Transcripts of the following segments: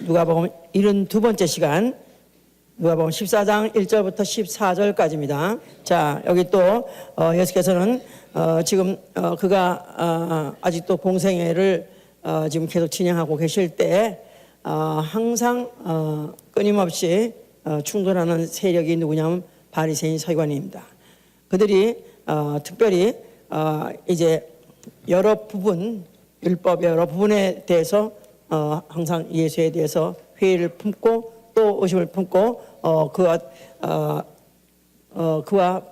누가복음 72번째 시간, 누가복음 14장 1절부터 14절까지입니다. 자, 여기 또 예수께서는 지금 그가 아직도 공생애를 지금 계속 진행하고 계실 때 항상 끊임없이 충돌하는 세력이 누구냐면 바리새인 서기관입니다. 그들이 특별히 이제 여러 부분, 율법의 여러 부분에 대해서 항상 예수에 대해서 회의를 품고 또 의심을 품고 그와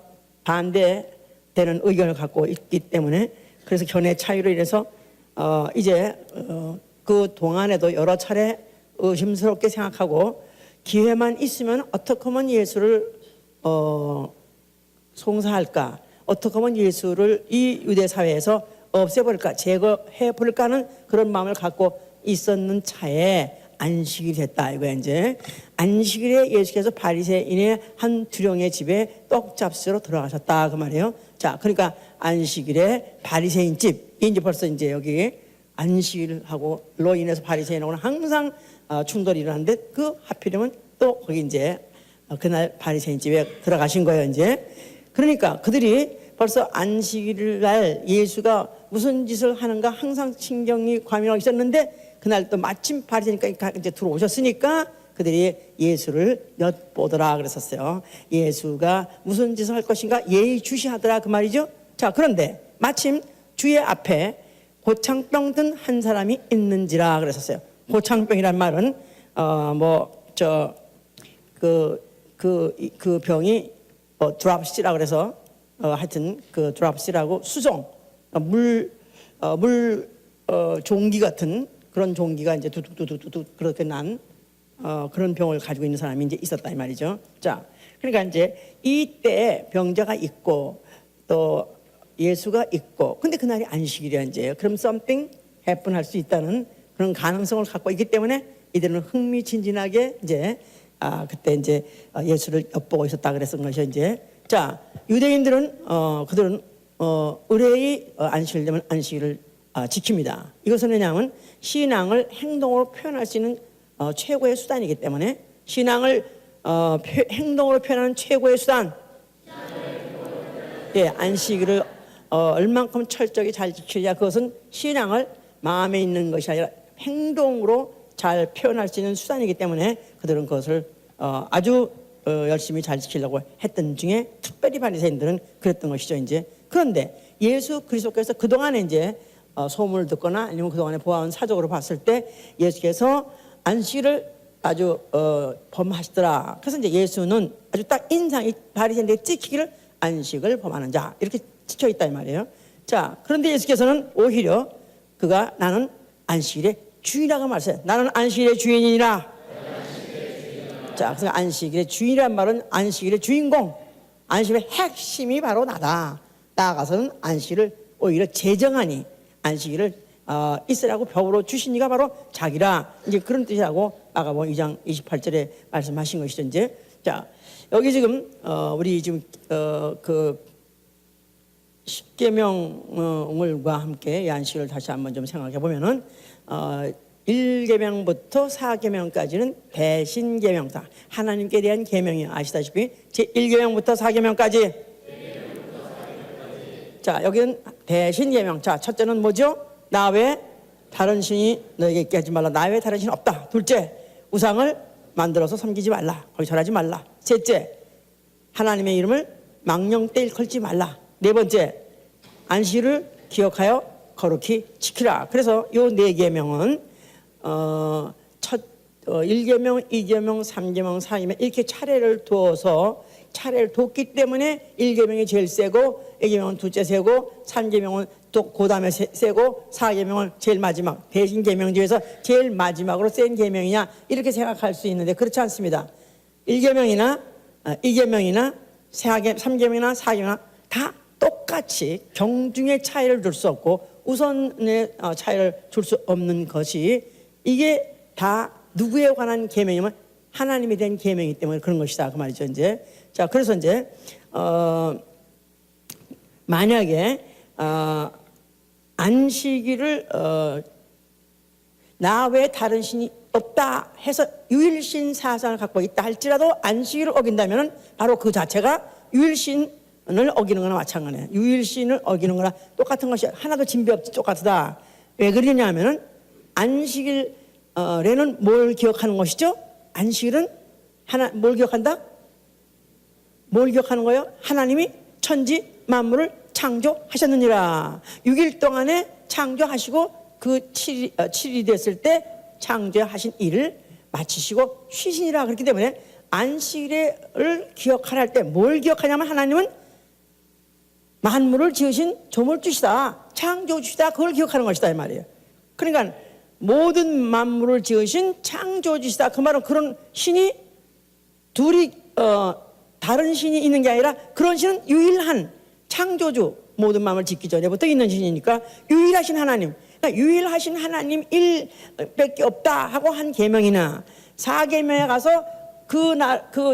반대되는 의견을 갖고 있기 때문에, 그래서 견해 차이로 인해서 이제 그 동안에도 여러 차례 의심스럽게 생각하고 기회만 있으면 어떻게 하면 예수를 송사할까, 어떻게 하면 예수를 이 유대 사회에서 없애버릴까, 제거해버릴까 하는 그런 마음을 갖고 있었는 차에 안식일이 됐다 이거야. 이제 안식일에 예수께서 바리새인의 한 두령의 집에 떡잡수로 들어가셨다 그 말이에요. 자, 그러니까 안식일에 바리새인 집, 이제 벌써 이제 여기 안식일하고로 인해서 바리새인하고는 항상 충돌이 일어나는데, 그 하필이면 또 거기 이제 그날 바리새인 집에 들어가신 거예요. 이제 그러니까 그들이 벌써 안식일 날 예수가 무슨 짓을 하는가 항상 신경이 과민하고 있었는데, 그날 또 마침 바리새니까 이제 들어오셨으니까 그들이 예수를 엿보더라 그랬었어요. 예수가 무슨 짓을 할 것인가 예의주시하더라 그 말이죠. 자, 그런데 마침 주의 앞에 고창병 든 한 사람이 있는지라 그랬었어요. 고창병이란 말은 그 병이 드랍시라고 그래서 하여튼 그 드랍시라고 수종 물 종기 같은 그런 종기가 이제 두둑두둑두둑 그렇게 난 그런 병을 가지고 있는 사람이 이제 있었다 이 말이죠. 자, 그러니까 이제 이때 병자가 있고 또 예수가 있고, 근데 그날이 안식일이야 이제. 그럼 something happen 할 수 있다는 그런 가능성을 갖고 있기 때문에 이들은 흥미진진하게 이제 그때 이제 예수를 엿보고 있었다 그랬던 것이 이제. 자, 유대인들은 그들은 의례의 안식일 되면 안식일을 지킵니다. 이것은 왜냐하면 신앙을 행동으로 표현할 수 있는 최고의 수단이기 때문에, 신앙을 행동으로 표현하는 최고의 수단, 예, 안식일을 얼만큼 철저히 잘 지키느냐, 그것은 신앙을 마음에 있는 것이 아니라 행동으로 잘 표현할 수 있는 수단이기 때문에 그들은 그것을 아주 열심히 잘 지키려고 했던 중에 특별히 바리새인들은 그랬던 것이죠. 이제 그런데 예수 그리스도께서 그동안에 이제 소문을 듣거나 아니면 그동안에 보아온 사적으로 봤을 때 예수께서 안식일을 아주 범하시더라. 그래서 이제 예수는 아주 딱 인상이 바리새인들에게 찍히기를 안식을 범하는 자 이렇게 찍혀 있다 이 말이에요. 자, 그런데 예수께서는 오히려 그가 나는 안식일의 주인이라고 말했어요. 나는 안식일의 주인이니라. 자, 그래서 안식일의 주인이란 말은 안식일의 주인공, 안식일의 핵심이 바로 나다. 나아가서는 안식일을 오히려 제정하니 안식일을 있으라고 벽으로 주신 이가 바로 자기라. 이제 그런 뜻이라고 마가복음 2장 28절에 말씀하신 것이죠. 이제 자, 여기 지금 우리 지금 그 십계명을과 함께 이 안식일을 다시 한번 좀 생각해 보면은 1계명부터 4계명까지는 대신계명사, 하나님께 대한 계명이에요. 아시다시피 제1계명부터 4계명까지. 자, 여기는 대신계명. 자, 첫째는 뭐죠? 나 외 다른 신이 너에게 있게 하지 말라. 나 외 다른 신이 없다. 둘째, 우상을 만들어서 섬기지 말라. 거기 절하지 말라. 셋째, 하나님의 이름을 망령때 일컬지 말라. 네 번째, 안식일을 기억하여 거룩히 지키라. 그래서 요 네 계명은 1계명, 2계명, 3계명, 4계명 이렇게 차례를 두어서 차례를 뒀기 때문에 1계명이 제일 세고 2계명은 둘째 세고 3계명은 또 그 다음에 세고 4계명은 제일 마지막, 대신 계명 중에서 제일 마지막으로 센 계명이냐 이렇게 생각할 수 있는데 그렇지 않습니다. 1계명이나 2계명이나 3계명이나 4계명이나 다 똑같이 경중의 차이를 둘 수 없고 우선의 차이를 줄 수 없는 것이, 이게 다 누구에 관한 계명이면 하나님에 대한 계명이기 때문에 그런 것이다 그 말이죠. 이제 자, 그래서 이제 만약에 안식일을 나 외에 다른 신이 없다 해서 유일신 사상을 갖고 있다 할지라도 안식일을 어긴다면 바로 그 자체가 유일신을 어기는 거나 마찬가지예요. 유일신을 어기는 거나 똑같은 것이 하나도 진배 없지 똑같다. 왜 그러냐 하면은 안식일에는 뭘 기억하는 것이죠? 안식일은 뭘 기억한다? 뭘 기억하는 거예요? 하나님이 천지 만물을 창조하셨느니라. 6일 동안에 창조하시고 그 7일이 됐을 때 창조하신 일을 마치시고 쉬시니라. 그렇기 때문에 안식일을 기억하라 할 때 뭘 기억하냐면 하나님은 만물을 지으신 조물주시다, 창조주시다, 그걸 기억하는 것이다 이 말이에요. 그러니까 모든 만물을 지으신 창조주시다, 그 말은 그런 신이 둘이 다른 신이 있는 게 아니라 그런 신은 유일한 창조주, 모든 만물을 짓기 전에부터 있는 신이니까 유일하신 하나님, 그러니까 유일하신 하나님 일밖에 없다 하고 한 계명이나 4계명에 가서 그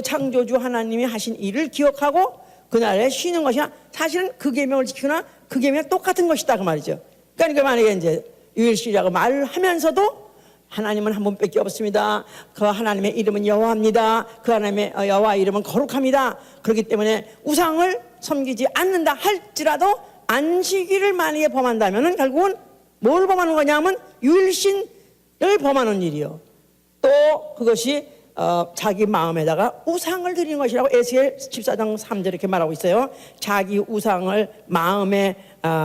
창조주 하나님이 하신 일을 기억하고 그날에 쉬는 것이나 사실은 그 계명을 지키거나 그 계명이 똑같은 것이다 그 말이죠. 그러니까 만약에 이제 유일신이라고 말을 하면서도 하나님은 한 분밖에 없습니다. 그 하나님의 이름은 여호와입니다. 그 하나님의 여호와 이름은 거룩합니다. 그렇기 때문에 우상을 섬기지 않는다 할지라도 안식일을 만약에 범한다면 결국은 뭘 범하는 거냐면 유일신을 범하는 일이요. 또 그것이 자기 마음에다가 우상을 드리는 것이라고 에스겔 14장 3절 이렇게 말하고 있어요. 자기 우상을 마음에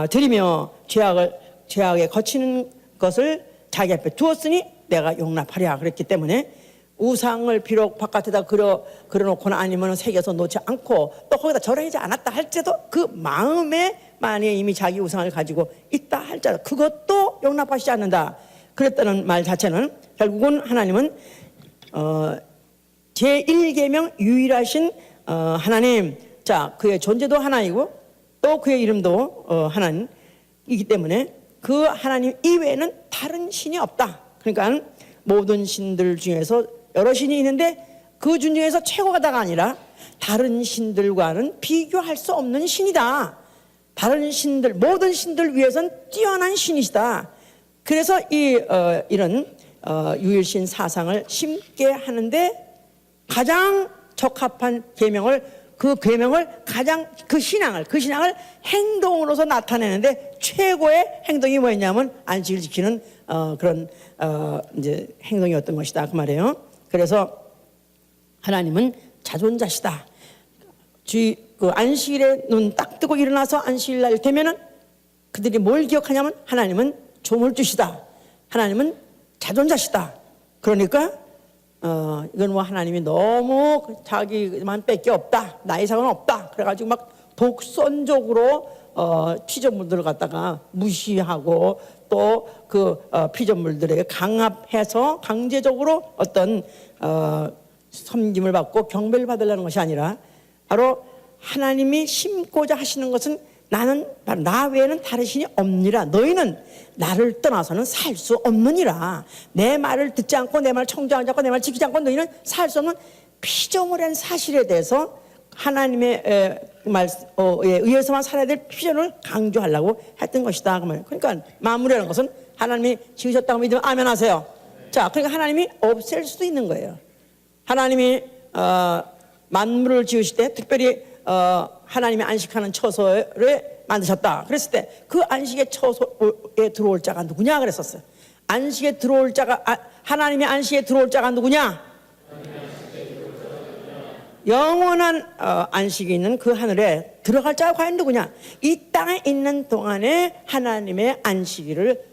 드리며 죄악에 거치는 것을 자기 앞에 두었으니 내가 용납하랴. 그랬기 때문에 우상을 비록 바깥에다 그려놓거나 아니면 새겨서 놓지 않고 또 거기다 절하지 않았다 할지라도 그 마음에 만약에 이미 자기 우상을 가지고 있다 할지라도 그것도 용납하시지 않는다. 그랬다는 말 자체는 결국은 하나님은 제1계명 유일하신 하나님, 자 그의 존재도 하나이고 또 그의 이름도 하나님이기 때문에 그 하나님 이외에는 다른 신이 없다. 그러니까 모든 신들 중에서 여러 신이 있는데 그 중에서 최고가 다가 아니라 다른 신들과는 비교할 수 없는 신이다. 다른 신들, 모든 신들 위해서는 뛰어난 신이시다. 그래서 이런 유일신 사상을 심게 하는데 가장 적합한 그 계명을 가장 그 신앙을 행동으로서 나타내는데 최고의 행동이 뭐였냐면 안식을 지키는 그런 이제 행동이었던 것이다 그 말이에요. 그래서 하나님은 자존자시다. 그 안식일에 눈 딱 뜨고 일어나서 안식일 날 되면은 그들이 뭘 기억하냐면 하나님은 조물주시다. 하나님은 자존자시다. 그러니까 이건 뭐 하나님이 너무 자기만 밖에 없다, 나 이상은 없다 그래가지고 막 독선적으로 피조물들을 갖다가 무시하고 또 그 피조물들에게 강압해서 강제적으로 어떤 섬김을 받고 경배를 받으려는 것이 아니라 바로 하나님이 심고자 하시는 것은 나는 나 외에는 다른 신이 없니라. 너희는 나를 떠나서는 살 수 없느니라. 내 말을 듣지 않고 내 말을 청정하지 않고 내 말을 지키지 않고 너희는 살 수 없는 피조물이라는 사실에 대해서 하나님의 말에 의해서만 살아야 될 피조물을 강조하려고 했던 것이다. 그러니까 만물이라는 것은 하나님이 지으셨다고 믿으면 아멘 하세요. 자, 그러니까 하나님이 없앨 수도 있는 거예요. 하나님이 만물을 지으실 때 특별히 하나님이 안식하는 처소를 만드셨다. 그랬을 때 그 안식의 처소에 들어올 자가 누구냐 그랬었어요. 안식에 들어올 자가 하나님의 안식에 들어올 자가 누구냐? 영원한 안식이 있는 그 하늘에 들어갈 자가 과연 누구냐? 이 땅에 있는 동안에 하나님의 안식일을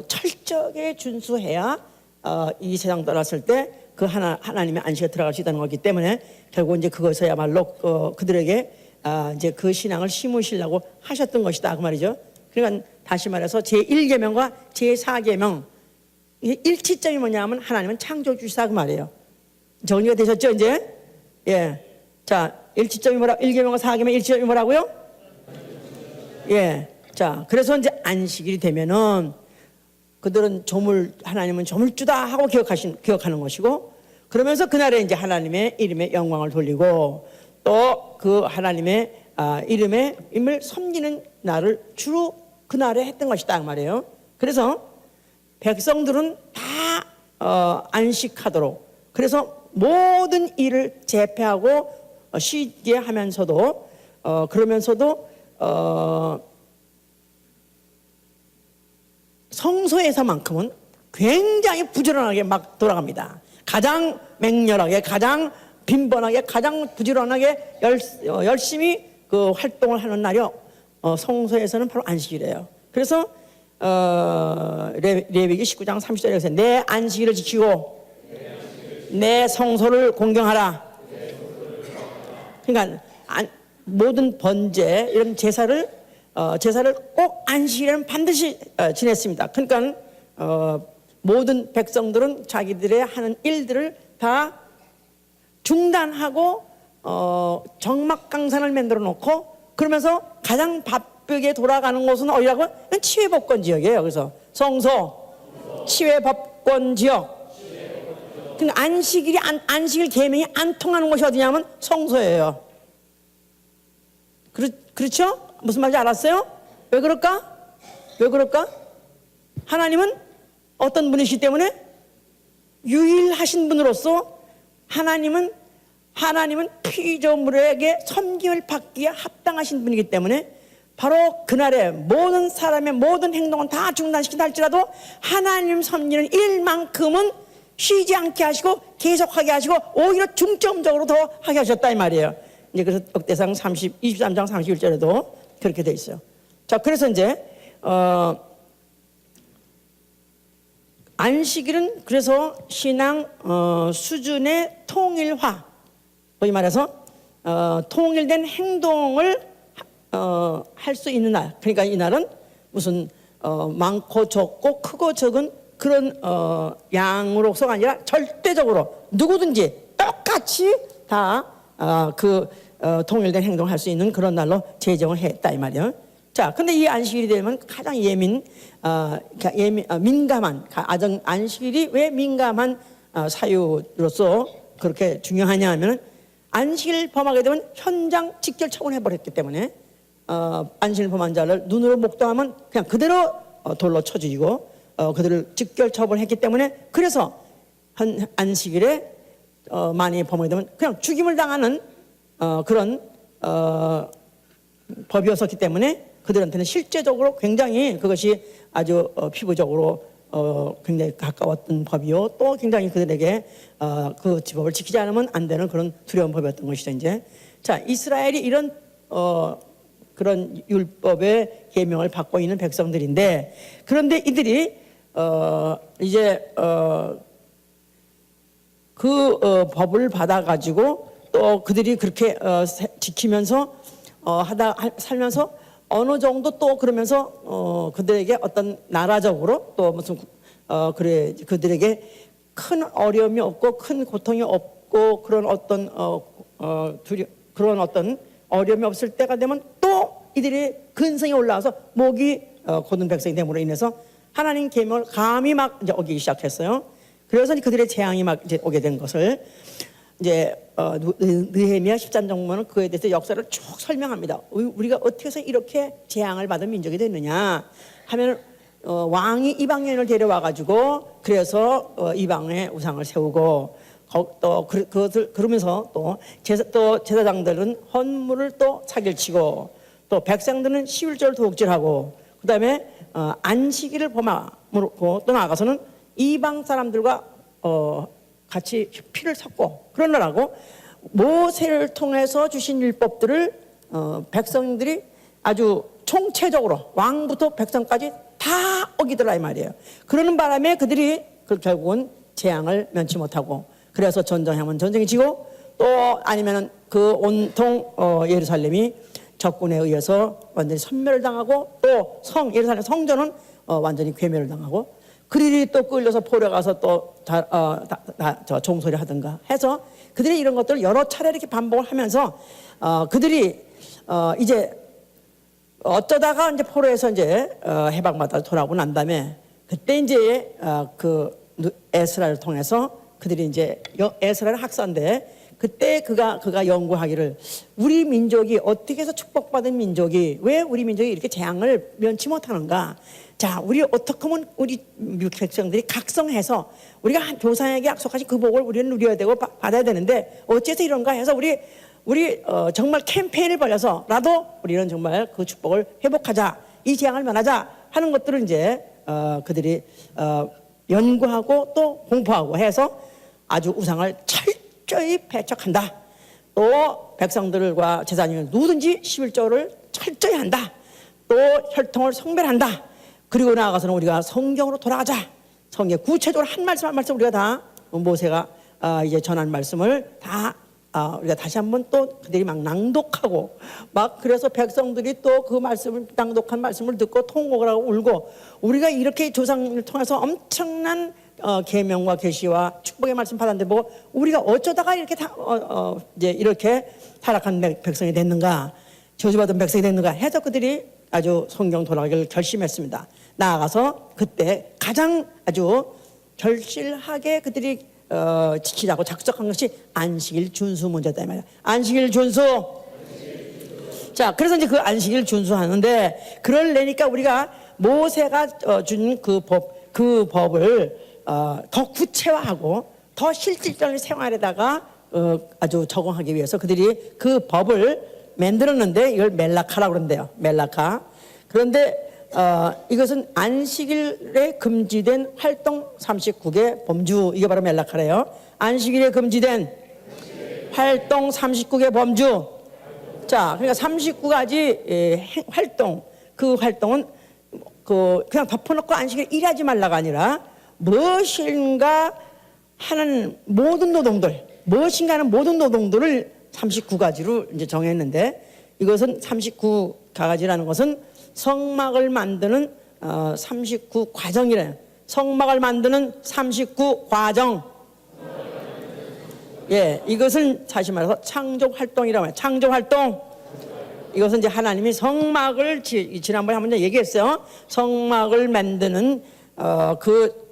철저하게 준수해야 이 세상 떠났을 때 그 하나님의 안식에 들어갈 수 있다는 거기 때문에 결국 이제 그것이야말로 그들에게 이제 그 신앙을 심으시려고 하셨던 것이다 그 말이죠. 그러니까 다시 말해서 제1계명과 제4계명 일치점이 뭐냐면 하나님은 창조주시다 그 말이에요. 정리가 되셨죠 이제? 예. 자, 일치점이 뭐라? 1계명과 4계명 일치점이 뭐라고요? 예. 자, 그래서 이제 안식일이 되면은 그들은 하나님은 조물주다 하고 기억하는 것이고, 그러면서 그날에 이제 하나님의 이름에 영광을 돌리고 또 그 하나님의 이름을 섬기는 날을 주로 그날에 했던 것이다 그 말이에요. 그래서 백성들은 다 안식하도록, 그래서 모든 일을 제패하고 쉬게 하면서도 그러면서도 성소에서만큼은 굉장히 부지런하게 막 돌아갑니다. 가장 맹렬하게, 가장 빈번하게, 가장 부지런하게 열심히 그 활동을 하는 날이요, 성소에서는 바로 안식일이에요. 그래서 레위기 19장 30절에서 내 안식일을 지키고 내 성소를 공경하라. 그러니까 모든 번제 이런 제사를 꼭 안식일에는 반드시 지냈습니다. 그러니까 모든 백성들은 자기들의 하는 일들을 다 중단하고 정막강산을 만들어 놓고, 그러면서 가장 바쁘게 돌아가는 곳은 어디라고? 치외법권 지역이에요. 그래서 성소, 치외법권 지역. 그러니까 안식일 계명이 안 통하는 곳이 어디냐면 성소예요. 그렇죠? 무슨 말인지 알았어요? 왜 그럴까? 왜 그럴까? 하나님은 어떤 분이시기 때문에, 유일하신 분으로서 하나님은 피조물에게 섬김을 받기에 합당하신 분이기 때문에, 바로 그날에 모든 사람의 모든 행동은 다 중단시킨다 할지라도 하나님 섬기는 일만큼은 쉬지 않게 하시고 계속하게 하시고 오히려 중점적으로 더 하게 하셨다 이 말이에요. 이제 그래서 역대상 23장 31절에도 그렇게 돼 있어요. 자, 그래서 이제 안식일은 그래서 신앙 수준의 통일화, 거기 말해서 통일된 행동을 할 수 있는 날. 그러니까 이 날은 무슨 많고 적고 크고 적은 그런 양으로서가 아니라 절대적으로 누구든지 똑같이 다 통일된 행동을 할 수 있는 그런 날로 제정을 했다 이 말이에요. 자, 근데 이 안식일이 되면 가장 민감한, 안식일이 왜 민감한 사유로서 그렇게 중요하냐 하면, 안식일 범하게 되면 현장 직결 처분해버렸기 때문에 안식일 범한 자를 눈으로 목도하면 그냥 그대로 돌로 쳐 죽이고 그들을 직결 처분했기 때문에, 그래서 안식일에 많이 범하게 되면 그냥 죽임을 당하는 그런 법이었었기 때문에 그들한테는 실제적으로 굉장히 그것이 아주 피부적으로 굉장히 가까웠던 법이요, 또 굉장히 그들에게 그 법을 지키지 않으면 안 되는 그런 두려운 법이었던 것이죠. 이제 자, 이스라엘이 이런 그런 율법의 계명을 받고 있는 백성들인데, 그런데 이들이 이제 법을 받아가지고 또 그들이 그렇게 지키면서 살면서 어느 정도 또 그러면서 그들에게 어떤 나라적으로 또 무슨 그들에게 큰 어려움이 없고 큰 고통이 없고 그런 어떤 그런 어떤 어려움이 없을 때가 되면 또 이들이 근성이 올라와서 목이 곧은 백성이 됨으로 인해서 하나님 계명을 감히 막 이제 어기기 시작했어요. 그래서 그들의 재앙이 막 이제 오게 된 것을 이제 느헤미야 13장보면 그에 대해서 역사를 쭉 설명합니다. 우리가 어떻게 해서 이렇게 재앙을 받은 민족이 됐느냐 하면 왕이 이방인을 데려와 가지고 그래서 이방의 우상을 세우고 또 그것을 그러면서 또 제사장들은 헌물을 또 사기치고 또 백성들은 11조를 도둑질하고 그다음에 안식일을 범하고 또 나아가서는 이방 사람들과 같이 피를 섞고 그러느라고 모세를 통해서 주신 율법들을 백성들이 아주 총체적으로 왕부터 백성까지 다 어기더라 이 말이에요. 그러는 바람에 그들이 결국은 재앙을 면치 못하고, 그래서 전쟁하면 전쟁이 지고 또 아니면은 그 온통 예루살렘이 적군에 의해서 완전히 섬멸을 당하고 또 예루살렘 성전은 완전히 괴멸을 당하고, 그들이 또 끌려서 포로 가서 또 종소리 하든가 해서 그들이 이런 것들을 여러 차례 이렇게 반복을 하면서 그들이 이제 어쩌다가 이제 포로에서 이제 해방받아 돌아오고 난 다음에 그때 이제 그 에스라를 통해서 그들이 이제 에스라를 학사인데 그때 그가 연구하기를 우리 민족이 어떻게 해서 축복받은 민족이 왜 우리 민족이 이렇게 재앙을 면치 못하는가? 자, 우리 어떻게 하면 우리 미국 백성들이 각성해서 우리가 조상에게 약속하신 그 복을 우리는 누려야 되고 받아야 되는데 어째서 이런가 해서 우리 정말 캠페인을 벌여서라도 우리는 정말 그 축복을 회복하자, 이 재앙을 면하자 하는 것들을 이제 그들이 연구하고 또 공부하고 해서 아주 우상을 철저히 배척한다. 또 백성들과 제사장을 누구든지 11조를 철저히 한다. 또 혈통을 성별한다. 그리고 나아가서는 우리가 성경으로 돌아가자. 성경 구체적으로 한 말씀 한 말씀 우리가 다 모세가 이제 전한 말씀을 다 우리가 다시 한번 또 그들이 막 낭독하고 막 그래서 백성들이 또 그 말씀을 낭독한 말씀을 듣고 통곡을 하고 울고 우리가 이렇게 조상을 통해서 엄청난 계명과 계시와 축복의 말씀 받았는데 뭐 우리가 어쩌다가 이렇게 이제 이렇게 타락한 백성이 됐는가, 저주받은 백성이 됐는가 해서 그들이 아주 성경 돌아가기를 결심했습니다. 나아가서 그때 가장 아주 절실하게 그들이 지키라고 작성한 것이 안식일 준수 문제다 이 말이야. 안식일 준수. 자, 그래서 이제 그 안식일 준수하는데 그러려니까 우리가 모세가 준 그 법을 더 구체화하고 더 실질적인 생활에다가 아주 적용하기 위해서 그들이 그 법을 만들었는데 이걸 멜라카라고 그런대요. 멜라카. 그런데 이것은 안식일에 금지된 활동 39개 범주, 이게 바로 멜라카래요. 안식일에 금지된 활동 39개 범주. 자, 그러니까 39가지 활동, 그 활동은 그냥 덮어놓고 안식일 일하지 말라가 아니라 무엇인가 하는 모든 노동들, 무엇인가 하는 모든 노동들을 39가지로 이제 정했는데 이것은 39가지라는 것은 성막을 만드는 39 과정이래요. 성막을 만드는 39 과정. 예, 이것은 다시 말해서 창조 활동이라고 해요. 창조 활동. 이것은 이제 하나님이 성막을 지난번에 한번 얘기했어요. 성막을 만드는 그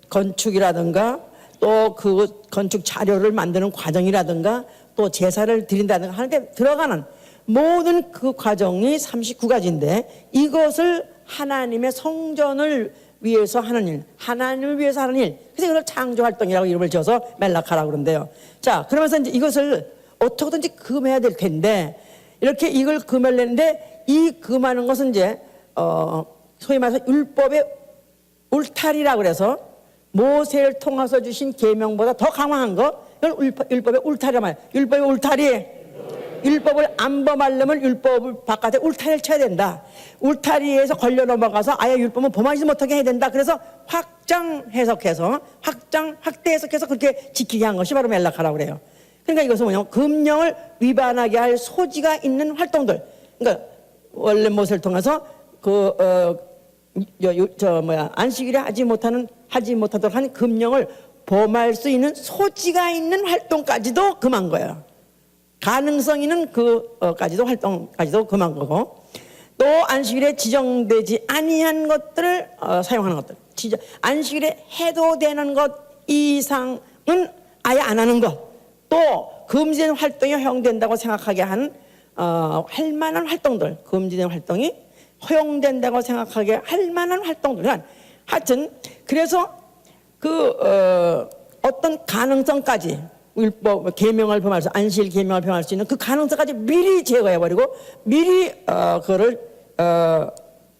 건축이라든가 또 그 건축 자료를 만드는 과정이라든가 또 제사를 드린다든가 하는데 들어가는 모든 그 과정이 39가지인데 이것을 하나님의 성전을 위해서 하는 일, 하나님을 위해서 하는 일. 그래서 이걸 창조활동이라고 이름을 지어서 멜라카라고 그러는데요. 자, 그러면서 이제 이것을 어떻게든지 금해야 될 텐데 이렇게 이걸 금하려는데 이 금하는 것은 이제 소위 말해서 율법의 울타리라고 그래서 모세를 통해서 주신 계명보다 더 강화한 거 이걸 율법의 울타리란 말이에요. 율법의 울타리. 율법을 안 범하려면 율법을 바깥에 울타리를 쳐야 된다. 울타리에서 걸려 넘어가서 아예 율법은 범하지 못하게 해야 된다. 그래서 확대 해석해서 그렇게 지키게 한 것이 바로 멜라카라고 그래요. 그러니까 이것은 뭐냐면 금령을 위반하게 할 소지가 있는 활동들. 그러니까 원래 모세를 통해서 안식일에 하지 못하도록 한 금령을 범할 수 있는 소지가 있는 활동까지도 금한 거예요. 가능성 있는 활동까지도 금한 거고 또 안식일에 지정되지 아니한 것들을 사용하는 것들, 안식일에 해도 되는 것 이상은 아예 안 하는 것, 또 금지된 활동이 허용된다고 생각하게 한 할 만한 활동들, 금지된 활동이 허용된다고 생각하게 할 만한 활동들, 하여튼 그래서 어떤 가능성까지 율법 계명을 범할 수, 안식일 계명을 범할 수 있는 그 가능성까지 미리 제거해 버리고 미리 그거를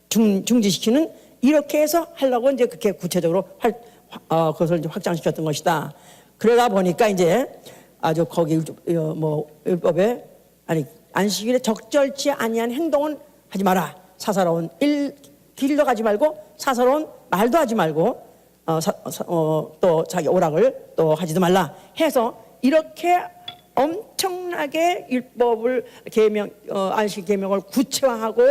중지시키는 이렇게 해서 하려고 이제 그렇게 구체적으로 그것을 이제 확장시켰던 것이다. 그러다 보니까 이제 아주 거기 율법에 안식일에 적절치 아니한 행동은 하지 마라. 사사로운 길도 가지 말고 사사로운 말도 하지 말고 또 자기 오락을 또 하지도 말라 해서 이렇게 엄청나게 율법을 안식 계명을 구체화하고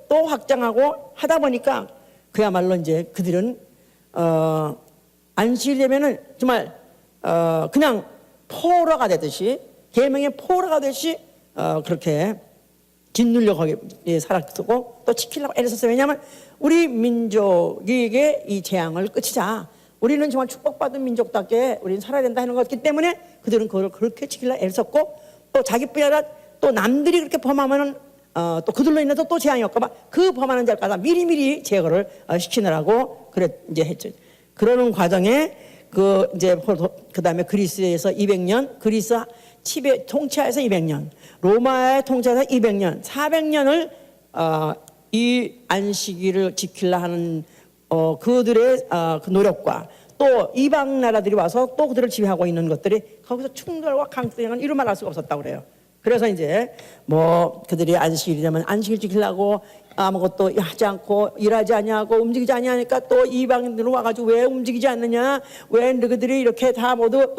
또 확장하고 하다 보니까 그야말로 이제 그들은 안식일 되면은 정말 그냥 포로가 되듯이 계명의 포로가 되듯이 그렇게 짓눌려 거기에 살았고 또 지키려고 애를 썼어요. 왜냐하면 우리 민족에게 이 재앙을 끝이자 우리는 정말 축복받은 민족답게 우리는 살아야 된다 하는 것이기 때문에 그들은 그걸 그렇게 지키려 애를 썼고, 또 자기뿐이 아니라 또 남들이 그렇게 범하면은 또 그들로 인해서 또 재앙이 올까봐 그 범하는 자를 미리미리 제거를 시키느라고 그래 이제 했죠. 그러는 과정에 그 다음에 그리스에서 200년, 그리스 통치하에서 200년, 로마의 통치하에서 200년, 400년을 이 안식일을 지키려 하는 그들의 그 노력과 또 이방 나라들이 와서 또 그들을 지배하고 있는 것들이 거기서 충돌과 강등은 이루 말할 수가 없었다고 그래요. 그래서 이제 뭐 그들이 안식일이 되면 안식일 지키려고 아무것도 하지 않고 일하지 아니하고 움직이지 아니하니까 또 이방인들은 와가지고 왜 움직이지 않느냐, 왜 너희들이 이렇게 다 모두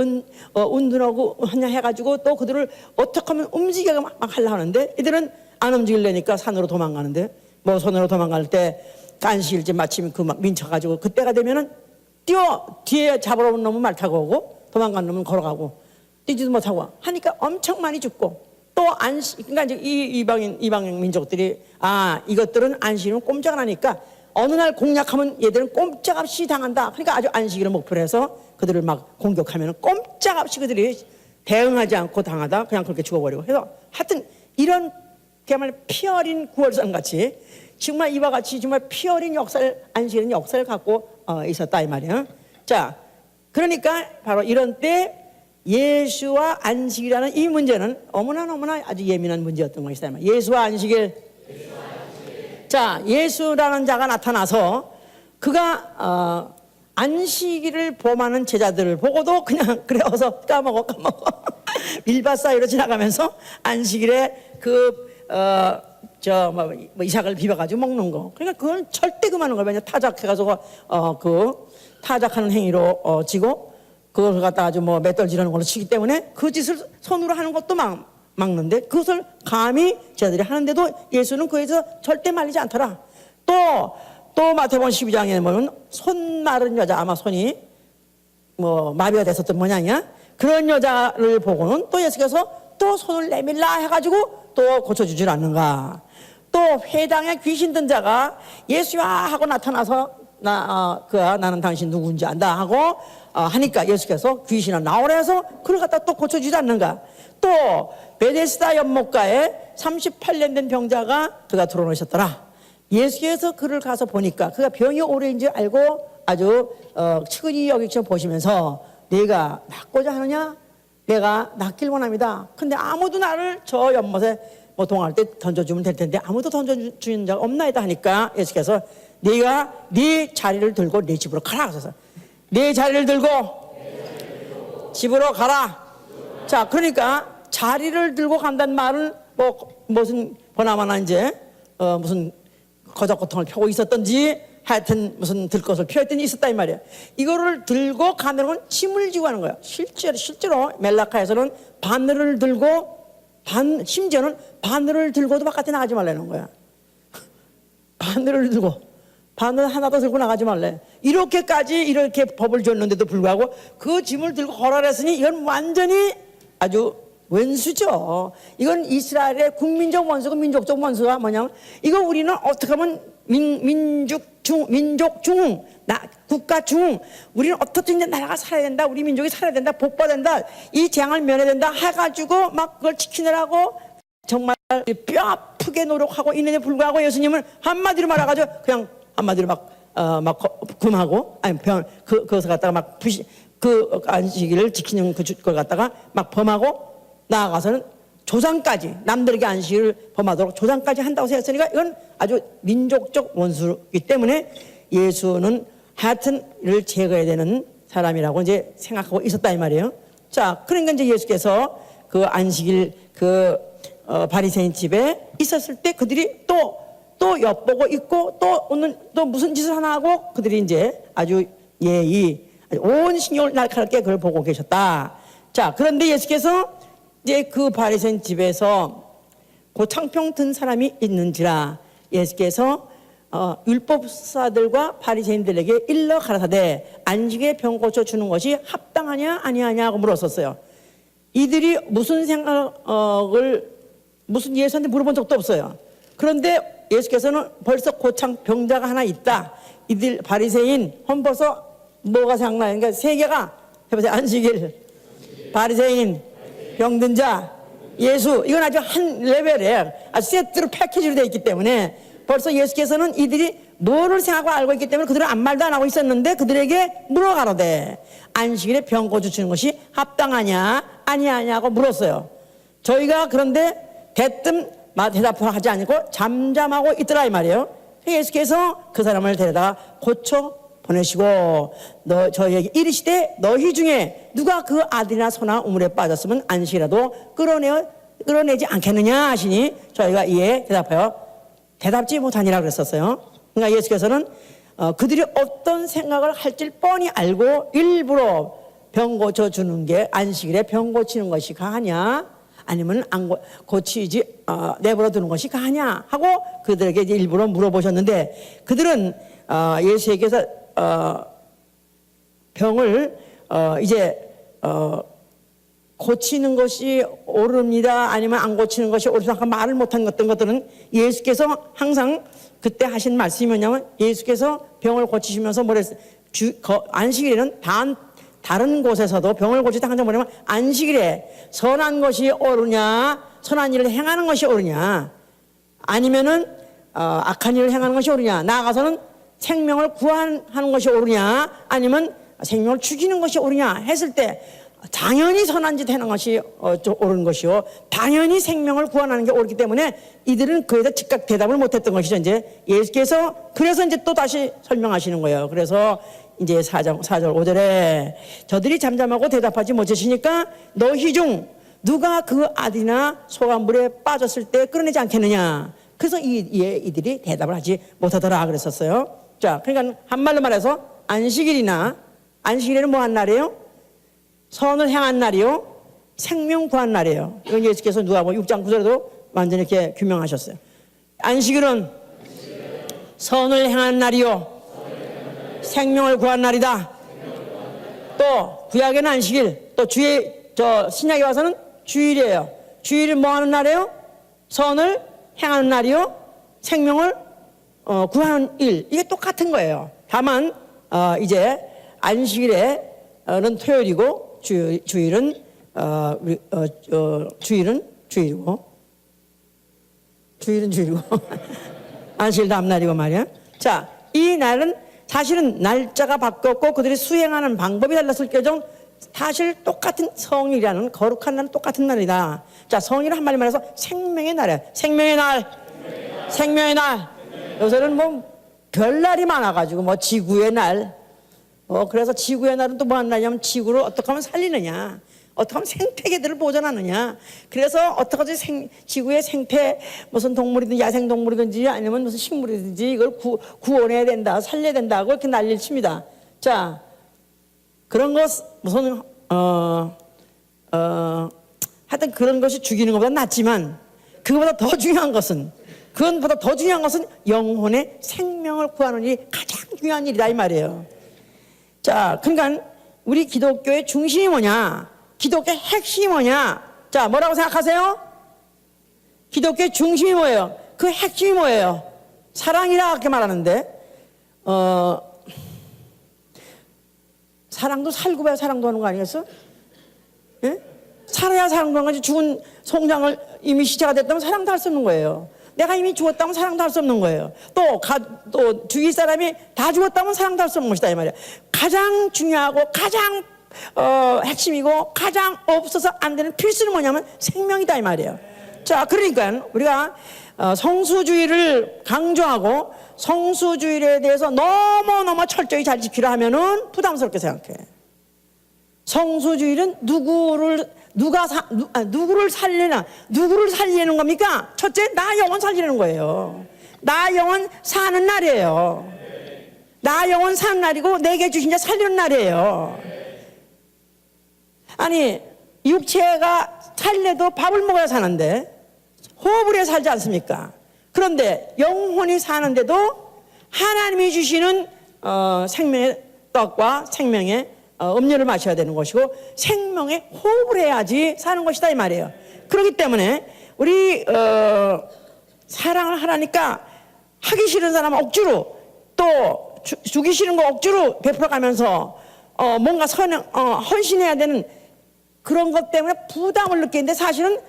운동하고 하냐 해가지고 또 그들을 어떻게 하면 움직이게 막 하려 하는데, 이들은 안 움직이려니까 산으로 도망가는데, 뭐 산으로 도망갈 때 안식일째 마침 그 막 민쳐가지고 그때가 되면은 뒤에 잡으러 온 놈은 말 타고 오고 도망간 놈은 걸어가고 뛰지도 못하고 하니까 엄청 많이 죽고, 또 그러니까 이제 이 이방 민족들이 이것들은 안식일은 꼼짝 안 하니까 어느 날 공략하면 얘들은 꼼짝없이 당한다. 그러니까 아주 안식일을 목표로 해서 그들을 막 공격하면 꼼짝없이 그들이 대응하지 않고 당하다 그냥 그렇게 죽어버리고 해서, 하여튼 이런 그야말로 피 어린 9월절 같이 정말 이와 같이 정말 피 어린 역사를, 안식일은 역사를 갖고 있었다 이 말이에요. 자, 그러니까 바로 이런 때 예수와 안식이라는 이 문제는 너무나 아주 예민한 문제였던 것이다. 예수와 안식일. 자, 예수라는 자가 나타나서 그가 안식일을 범하는 제자들을 보고도 그냥 그래 어서 까먹어 밀밭 사이로 지나가면서 안식일에 이삭을 비벼가지고 먹는 거. 그러니까 그건 절대 그만한 거예요. 왜냐 타작해가지고 타작하는 행위로 지고 그걸 갖다가 아주 뭐 맷돌질하는 걸로 치기 때문에 그 짓을 손으로 하는 것도 막는데 그것을 감히 제자들이 하는데도 예수는 그에서 절대 말리지 않더라. 또 마태복음 12장에 보면 손 마른 여자, 아마 손이 뭐 마비가 됐었던 모양이야. 그런 여자를 보고는 또 예수께서 또 손을 내밀라 해가지고 또 고쳐주질 않는가. 또 회당에 귀신 든 자가 예수야 하고 나타나서 나는 당신 누구인지 안다 하고 하니까 예수께서 귀신아 나오라 해서 그걸 갖다 또 고쳐주지 않는가. 또 베데스다 연못가에 38년 된 병자가 그가 들어오셨더라. 예수께서 그를 가서 보니까 그가 병이 오래인지 알고 아주 측은히 여기처럼 보시면서 네가 낫고자 하느냐? 내가 낫길 원합니다. 근데 아무도 나를 저 연못에 뭐 동할 때 던져주면 될 텐데 아무도 던져주는 자가 없나이다 하니까 예수께서 네가 네 자리를 들고 네 집으로 가라 하셔서 네 자리를 들고 집으로 가라. 자, 그러니까 자리를 들고 간다는 말은 무슨 보나마나 이제 무슨 거적고통을 펴고 있었던지 하여튼 무슨 들것을 펴있더니 있었다 이 말이야. 이거를 들고 가는 건 짐을 지고 하는 거야. 실제로 멜라카에서는 바늘을 들고 심지어는 바늘을 들고도 바깥에 나가지 말라는 거야. 바늘을 들고 바늘 하나도 들고 나가지 말래. 이렇게 법을 줬는데도 불구하고 그 짐을 들고 걸어랬으니 이건 완전히 아주 원수죠. 이건 이스라엘의 국민적 원수고 민족적 원수가 뭐냐면 이거 우리는 어떻게 하면 민족 중흥, 국가 중흥, 우리는 어떻게 이제 나라가 살아야 된다, 우리 민족이 살아야 된다, 복받아야 된다, 이 재앙을 면해야 된다 해가지고 막 그걸 지키느라고 정말 뼈 아프게 노력하고 있는데 불구하고 예수님은 한마디로 말아가지고 그냥 한마디로 막 금하고 그것을 갖다가 그 안식일을 지키는 그걸 갖다가 막 범하고 나아가서는 조상까지 남들에게 안식일을 범하도록 조상까지 한다고 생각했으니까 이건 아주 민족적 원수이기 때문에 예수는 하여튼 이를 제거해야 되는 사람이라고 이제 생각하고 있었다 이 말이에요. 자, 그러니까 이제 예수께서 그 안식일 바리새인 집에 있었을 때 그들이 또 엿보고 있고 또 무슨 짓을 하나 하고 그들이 이제 아주 온 신경을 날카롭게 그걸 보고 계셨다. 자, 그런데 예수께서 이제 그 바리새인 집에서 그 창병 든 사람이 있는지라 예수께서 율법사들과 바리새인들에게 일러 가라사대 안식에 병 고쳐 주는 것이 합당하냐 아니하냐고 물었었어요. 이들이 무슨 생각을 무슨 예수한테 물어본 적도 없어요. 그런데 예수께서는 벌써 고창 병자가 하나 있다. 이들 바리새인 벌써 뭐가 생각나요? 그러니까 세 개가 해보세요. 안식일, 바리새인, 병든 자, 예수. 이건 아주 한 레벨에 아주 세트로 패키지로 되어 있기 때문에 벌써 예수께서는 이들이 뭐를 생각하고 알고 있기 때문에 그들은 아무 말도 안 하고 있었는데 그들에게 물어가로되 안식일에 병고주 주는 것이 합당하냐 아니하냐고 물었어요. 저희가 그런데 대뜸 대답을 하지 않고 잠잠하고 있더라 이 말이에요. 예수께서 그 사람을 데려다가 고쳐 보내시고 저희에게 이르시되 너희 중에 누가 그 아들이나 소나 우물에 빠졌으면 안식이라도 끌어내지 않겠느냐 하시니 저희가 이에 대답지 못하니라 그랬었어요. 그러니까 예수께서는 그들이 어떤 생각을 할지 뻔히 알고 일부러 병 고쳐주는 게 안식일에 병 고치는 것이 가하냐 아니면 안 고치지 내버려 두는 것이 가하냐 하고 그들에게 이제 일부러 물어보셨는데 그들은 예수에게서 병을 이제 고치는 것이 옳습니다 아니면 안 고치는 것이 옳습니다 말을 못한 어떤 것들은 예수께서 항상 그때 하신 말씀이 뭐냐면 예수께서 병을 고치시면서 뭐랬어요? 안식일에는 다른 곳에서도 병을 고칠 때 항상 뭐냐면 안식일에 선한 것이 옳으냐 선한 일을 행하는 것이 옳으냐 아니면은 악한 일을 행하는 것이 옳으냐 나아가서는 생명을 구하는 것이 옳으냐 아니면 생명을 죽이는 것이 옳으냐 했을 때 당연히 선한 짓 하는 것이 옳은 것이요 당연히 생명을 구원하는 게 옳기 때문에 이들은 그에 대해 즉각 대답을 못했던 것이죠. 이제 예수께서 그래서 이제 또 다시 설명하시는 거예요. 그래서 이제 4절 5절에 저들이 잠잠하고 대답하지 못하시니까 너희 중 누가 그 아들이나 소가 물에 빠졌을 때 끌어내지 않겠느냐. 그래서 이들이 대답을 하지 못하더라 그랬었어요. 자, 그러니까 한말로 말해서 안식일에는 뭐 한 날이에요? 선을 행한 날이요 생명 구한 날이에요. 이건 예수께서 누가복음 6장 9절에도 완전히 이렇게 규명하셨어요. 안식일은 선을 행한 날이요 생명을 구한 날이다. 또 구약에는 안식일, 또 신약에 와서는 주일이에요. 주일은 뭐 하는 날이에요? 선을 행하는 날이요 생명을 구하는 일. 이게 똑같은 거예요. 다만 이제 안식일에는 토요일이고 주일은 주일이고 안식일 다음 날이고 말이야. 자, 이 날은 사실은 날짜가 바뀌었고 그들이 수행하는 방법이 달랐을 경우 사실 똑같은 성일이라는 거룩한 날은 똑같은 날이다. 자, 성일은 한마디 말해서 생명의 날이야. 생명의 날. 요새는 뭐 별날이 많아가지고 뭐 지구의 날. 그래서 지구의 날은 또 뭐 하는 날이냐면 지구를 어떻게 하면 살리느냐, 어떻게 하면 생태계들을 보존하느냐. 그래서 어떻게 하지 지구의 생태 무슨 동물이든지 야생동물이든지 아니면 무슨 식물이든지 이걸 구원해야 된다, 살려야 된다고 이렇게 난리를 칩니다. 자, 그런 것 무슨 하여튼 그런 것이 죽이는 것보다 낫지만 그것보다 더 중요한 것은 영혼의 생명을 구하는 일이 가장 중요한 일이다 이 말이에요. 자, 그러니까 우리 기독교의 중심이 뭐냐? 기독교의 핵심이 뭐냐? 자, 뭐라고 생각하세요? 기독교의 중심이 뭐예요? 그 핵심이 뭐예요? 사랑이라 그렇게 말하는데 사랑도 살고 봐야 사랑도 하는 거 아니겠어? 예? 살아야 사랑도 하는 거지. 죽은 송장을 이미 시체가 됐다면 사랑도 할 수 없는 거예요. 내가 이미 죽었다면 사랑도 할 수 없는 거예요. 또 주위 사람이 다 죽었다면 사랑도 할 수 없는 것이다 이 말이야. 가장 중요하고 가장 핵심이고 가장 없어서 안 되는 필수는 뭐냐면 생명이다 이 말이에요. 자, 그러니까 우리가 성수주의를 강조하고 성수주의에 대해서 너무너무 철저히 잘 지키려 하면은 부담스럽게 생각해. 성수주의는 누구를 살리나? 누구를 살리는 겁니까? 첫째, 나 영혼 살리는 거예요. 나 영혼 사는 날이에요. 나 영혼 사는 날이고 내게 주신 자 살리는 날이에요. 아니, 육체가 살려도 밥을 먹어야 사는데 호흡을 해야 살지 않습니까? 그런데 영혼이 사는데도 하나님이 주시는 생명의 떡과 생명의 음료를 마셔야 되는 것이고 생명의 호흡을 해야지 사는 것이다 이 말이에요. 그렇기 때문에 우리 사랑을 하라니까 하기 싫은 사람은 억지로 또 주기 싫은 거 억지로 베풀어가면서 뭔가 헌신해야 되는 그런 것 때문에 부담을 느끼는데 사실은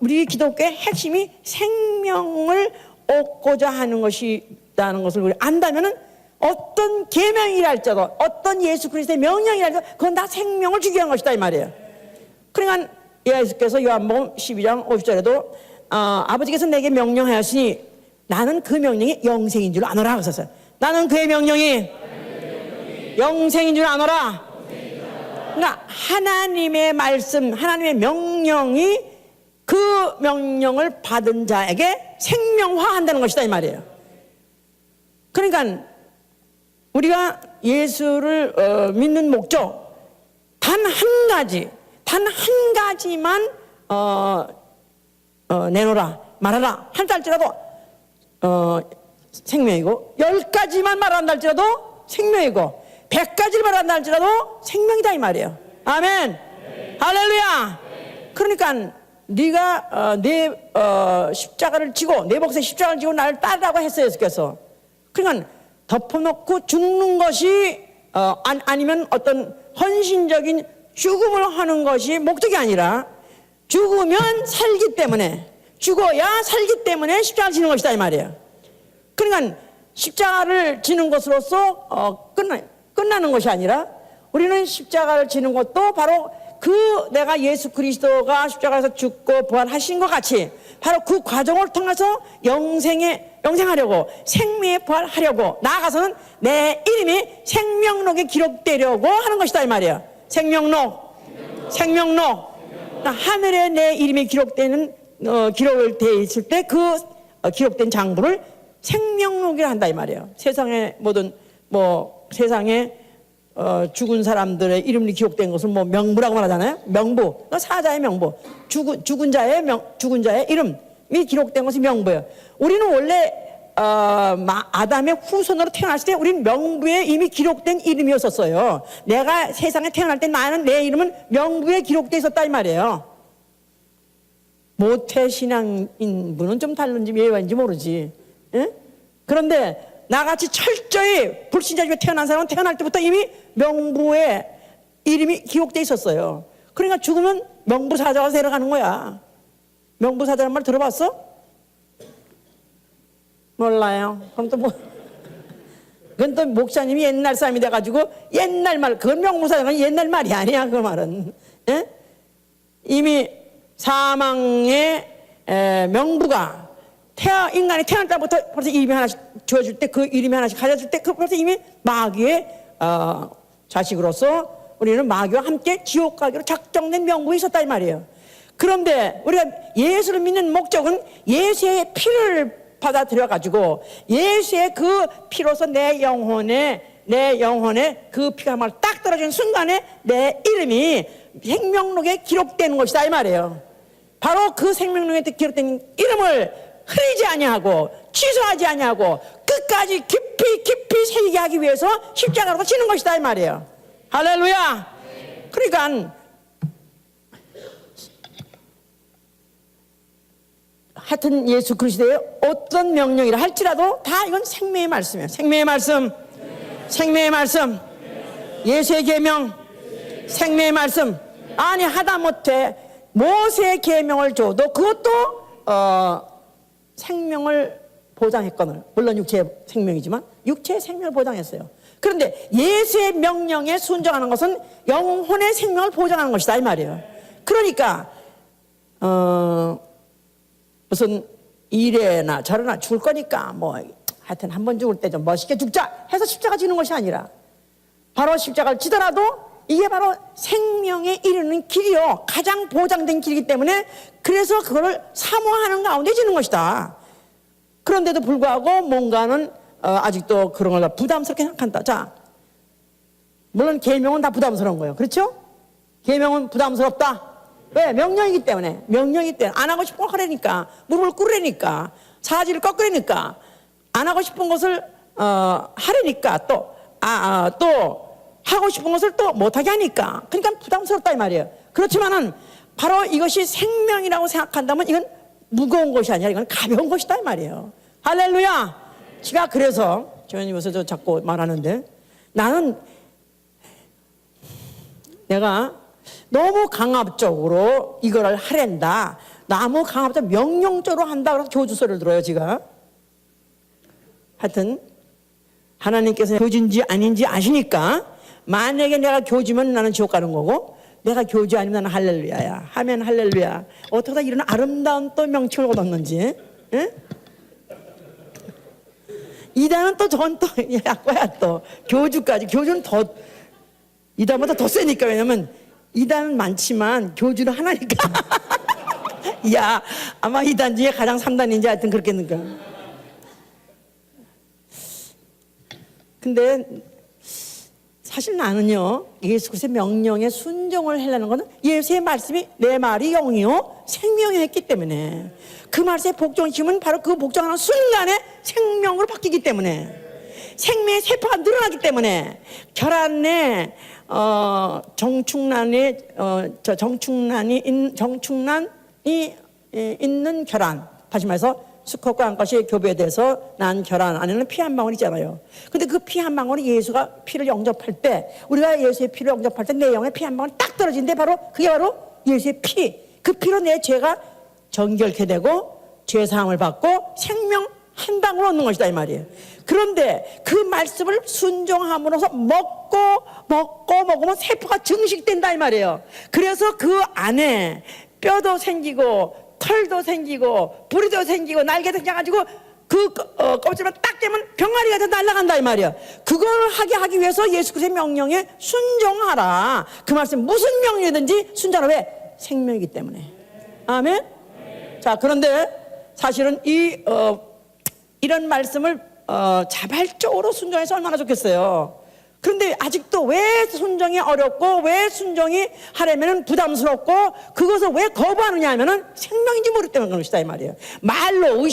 우리 기독교의 핵심이 생명을 얻고자 하는 것이라는 것을 우리 안다면은 어떤 계명이라 할지라도 어떤 예수 그리스도의 명령이라 할지라도 그건 다 생명을 주기 위한 것이다 이 말이에요. 그러니까 예수께서 요한복음 12장 50절에도 아버지께서 내게 명령하였으니 나는 그 명령이 영생인 줄 아노라 그랬어요. 나는 그의 명령이 영생인 줄 아노라. 그러니까 하나님의 말씀, 하나님의 명령이 그 명령을 받은 자에게 생명화한다는 것이다 이 말이에요. 그러니까 우리가 예수를 믿는 목적 단 한 가지만 내놓으라 말하라 한다 할지라도 생명이고 10가지만 말한다 할지라도 생명이고 100가지를 말한다 할지라도 생명이다 이 말이에요. 아멘. 할렐루야. 그러니까 네가 내 십자가를 지고 내 목에 십자가를 지고 나를 따르라고 했어요 예수께서. 그러니까 덮어놓고 죽는 것이 아니면 어떤 헌신적인 죽음을 하는 것이 목적이 아니라 죽으면 살기 때문에 죽어야 살기 때문에 십자가를 지는 것이다 이 말이에요. 그러니까 십자가를 지는 것으로서 끝나는 것이 아니라 우리는 십자가를 지는 것도 바로 그 내가 예수 그리스도가 십자가에서 죽고 부활하신 것 같이 바로 그 과정을 통해서 영생하려고 생명에 부활하려고 나아가서는 내 이름이 생명록에 기록되려고 하는 것이다 이 말이에요. 생명록. 그러니까 하늘에 내 이름이 기록되는 기록을 돼 있을 때 그 기록된 장부를 생명록이라 한다 이 말이에요. 세상의 모든 세상에 죽은 사람들의 이름이 기록된 것을 명부라고 말하잖아요. 명부, 사자의 명부, 죽은 자의 이름이 기록된 것이 명부예요. 우리는 원래 아담의 후손으로 태어났을 때 우리는 명부에 이미 기록된 이름이었었어요. 내가 세상에 태어날 때 나는 내 이름은 명부에 기록되어 있었다 이 말이에요. 모태신앙인 분은 좀 다른지 예외인지 모르지. 에? 그런데 나같이 철저히 불신자 집에 태어난 사람은 태어날 때부터 이미 명부에 이름이 기록되어 있었어요. 그러니까 죽으면 명부사자가 데려가는 거야. 명부사자란 말 들어봤어? 몰라요. 그럼 그건 또 목사님이 옛날 사람이 돼가지고 옛날 말, 그건 명부사자가 옛날 말이 아니야 그 말은. 에? 이미 사망의 명부가 인간이 태어날 때부터 벌써 이름이 하나씩 주어줄 때 그 이름이 하나씩 가져줄 때 벌써 이미 마귀의 자식으로서 우리는 마귀와 함께 지옥 가기로 작정된 명부가 있었다 이 말이에요. 그런데 우리가 예수를 믿는 목적은 예수의 피를 받아들여 가지고 예수의 그 피로서 내 영혼에 그 피가 막 딱 떨어지는 순간에 내 이름이 생명록에 기록되는 것이다 이 말이에요. 바로 그 생명록에 기록된 이름을 흐리지 아니하고 취소하지 아니하고 끝까지 깊이 새기게 하기 위해서 십자가로 지는 것이다 이 말이에요. 할렐루야. 그러니까 하여튼 예수 그리스도의 어떤 명령이라 할지라도 다 이건 생명의 말씀이에요. 생명의 말씀 예수의 계명 생명의 말씀. 아니 하다못해 모세의 계명을 줘도 그것도 생명을 보장했거늘. 물론 육체의 생명이지만 육체의 생명을 보장했어요. 그런데 예수의 명령에 순종하는 것은 영혼의 생명을 보장하는 것이다 이 말이에요. 그러니까 무슨 이래나 저래나 죽을 거니까 하여튼 한 번 죽을 때 좀 멋있게 죽자 해서 십자가 지는 것이 아니라 바로 십자가를 지더라도 이게 바로 생명에 이르는 길이요. 가장 보장된 길이기 때문에 그래서 그거를 사모하는 가운데 지는 것이다. 그런데도 불구하고 뭔가는 아직도 그런 걸 부담스럽게 생각한다. 자, 물론 계명은 다 부담스러운 거예요. 그렇죠? 계명은 부담스럽다. 왜? 명령이기 때문에. 안 하고 싶은 걸 하려니까. 무릎을 꿇으려니까. 사지를 꺾으려니까. 안 하고 싶은 것을 하려니까. 또 하고 싶은 것을 또 못하게 하니까. 그러니까 부담스럽다 이 말이에요. 그렇지만은 바로 이것이 생명이라고 생각한다면 이건 무거운 것이 아니라 이건 가벼운 것이다 이 말이에요. 할렐루야. 제가 그래서 저는 요새 저 자꾸 말하는데 나는 내가 너무 강압적으로 이거를 하랜다. 너무 강압적으로 명령적으로 한다. 그래서 교주소리를 들어요, 제가. 하여튼 하나님께서 교주인지 아닌지 아시니까 만약에 내가 교주면 나는 지옥 가는 거고 내가 교주 아니면 나는 할렐루야야. 하면 할렐루야. 어떻게 다 이런 아름다운 또 명칭을 얻었는지. 예? 이단은 또 전 또 약과야 또 교주까지. 교주는 더 이단보다 더 세니까. 왜냐면 이단은 많지만 교주는 하나니까. 야, 아마 이단 중에 가장 3단인지 하여튼 그렇겠는가. 근데 사실 나는요, 예수 그리스도의 명령에 순종을 하려는 것은 예수의 말씀이 내 말이 영이요 생명이 했기 때문에, 그 말씀에 복종심은 바로 그 복종하는 순간에 생명으로 바뀌기 때문에, 생명의 세포가 늘어나기 때문에, 결안에 정충란이 있는 결안, 다시 말해서 수컷과 암컷이 교배돼서 난 결안 안에는 피 한 방울 있잖아요. 근데 그 피 한 방울이 예수가 피를 영접할 때, 우리가 예수의 피를 영접할 때 내 영에 피 한 방울 딱 떨어지는데 그게 바로 예수의 피. 그 피로 내 죄가 정결케 되고 죄사함을 받고 생명 한 방울 얻는 것이다 이 말이에요. 그런데 그 말씀을 순종함으로써 먹으면 세포가 증식된다 이 말이에요. 그래서 그 안에 뼈도 생기고 털도 생기고 부리도 생기고 날개도 생겨가지고 그 껍질만 딱 떼면 병아리가 다 날아간다 이 말이야. 그걸 하기 위해서 예수 그리스도의 명령에 순종하라. 그 말씀 무슨 명령이든지 순종하라. 왜? 생명이기 때문에. 아멘. 자, 그런데 사실은 이런 말씀을 자발적으로 순종해서 얼마나 좋겠어요. 그런데 아직도 왜 순종이 어렵고 왜 순종이 하려면 부담스럽고 그것을 왜 거부하느냐 하면은 생명인지 모르기 때문에 그런 것이다 이 말이에요. 말로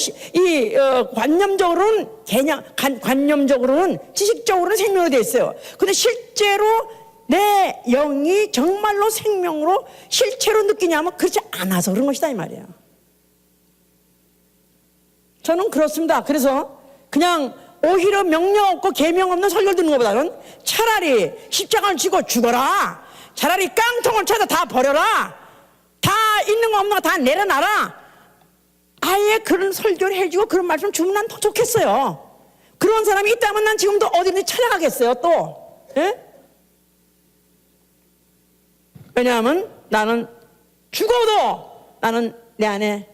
관념적으로는 관념적으로는 지식적으로는 생명으로 되어 있어요. 근데 실제로 내 영이 정말로 생명으로 실체로 느끼냐면 그렇지 않아서 그런 것이다 이 말이에요. 저는 그렇습니다. 그래서 그냥 오히려 명령 없고 계명 없는 설교를 듣는 것보다는 차라리 십자가를 지고 죽어라. 차라리 깡통을 쳐서 다 버려라. 다 있는 거 없는 거 다 내려놔라. 아예 그런 설교를 해주고 그런 말씀 주면 난 더 좋겠어요. 그런 사람이 있다면 난 지금도 어디든지 찾아가겠어요 또. 예? 왜냐하면 나는 죽어도 나는 내 안에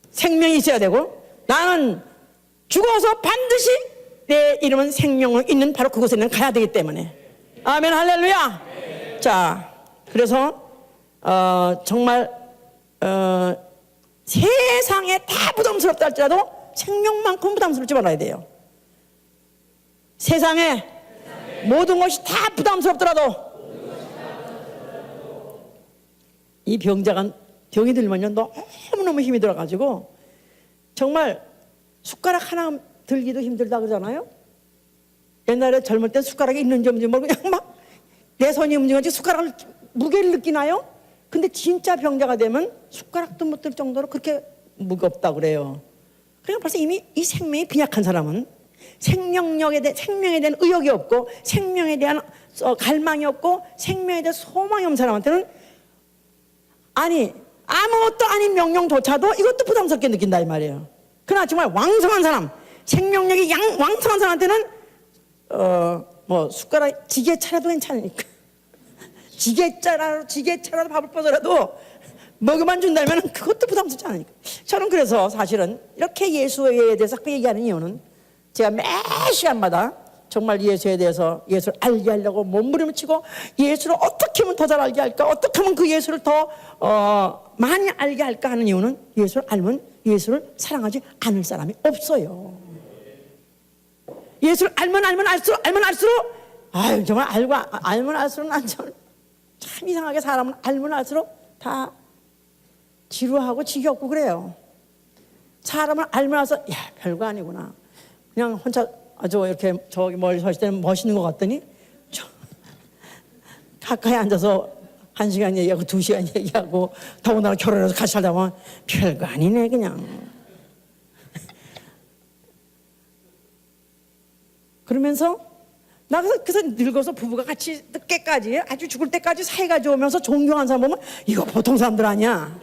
생명이 있어야 되고, 나는 죽어서 반드시 내 이름은 생명을 있는 바로 그곳에는 가야 되기 때문에. 아멘 할렐루야. 네. 자, 그래서 정말 세상에 다 부담스럽다 할지라도 생명만큼 부담스럽지 말아야 돼요. 세상에 모든 것이 다 부담스럽더라도 이 병자가 병이 들면요 너무너무 힘이 들어가지고 정말 숟가락 하나 들기도 힘들다 그러잖아요. 옛날에 젊을 때 숟가락이 있는지 없는지 모르고 그냥 막 내 손이 움직여지 숟가락을 무게를 느끼나요? 근데 진짜 병자가 되면 숟가락도 못 들 정도로 그렇게 무겁다 그래요. 그러니까 벌써 이미 이 생명이 빈약한 사람은 생명에 대한 의욕이 없고 생명에 대한 갈망이 없고 생명에 대한 소망이 없는 사람한테는 아니 아무것도 아닌 명령조차도 이것도 부담스럽게 느낀다 이 말이에요. 그러나 정말 왕성한 사람, 생명력이 왕성한 사람한테는 뭐 숟가락 지게 차라도 괜찮으니까 지게 차라도 밥을 퍼서라도 먹여만 준다면 그것도 부담스럽지 않으니까. 저는 그래서 사실은 이렇게 예수에 대해서 얘기하는 이유는 제가 매 시간마다 정말 예수에 대해서 예수를 알게 하려고 몸부림치고 예수를 어떻게 하면 더 잘 알게 할까, 어떻게 하면 그 예수를 더 많이 알게 할까 하는 이유는 예수를 알면 예수를 사랑하지 않을 사람이 없어요. 예수를 알면 알수록 아유 정말 알면 알수록 난 참 이상하게 사람은 알면 알수록 다 지루하고 지겹고 그래요. 사람을 알면 알수록 야 별거 아니구나. 그냥 혼자 아주 이렇게 저기 멀리 서 있을 때는 멋있는 것 같더니 가까이 앉아서 1시간 얘기하고 2시간 얘기하고 더군다나 결혼해서 같이 살다 보면 별거 아니네 그냥. 그러면서 나 그래서 늙어서 부부가 같이 늦게까지 아주 죽을 때까지 사이가 좋으면서 존경하는 사람 보면 이거 보통 사람들 아니야.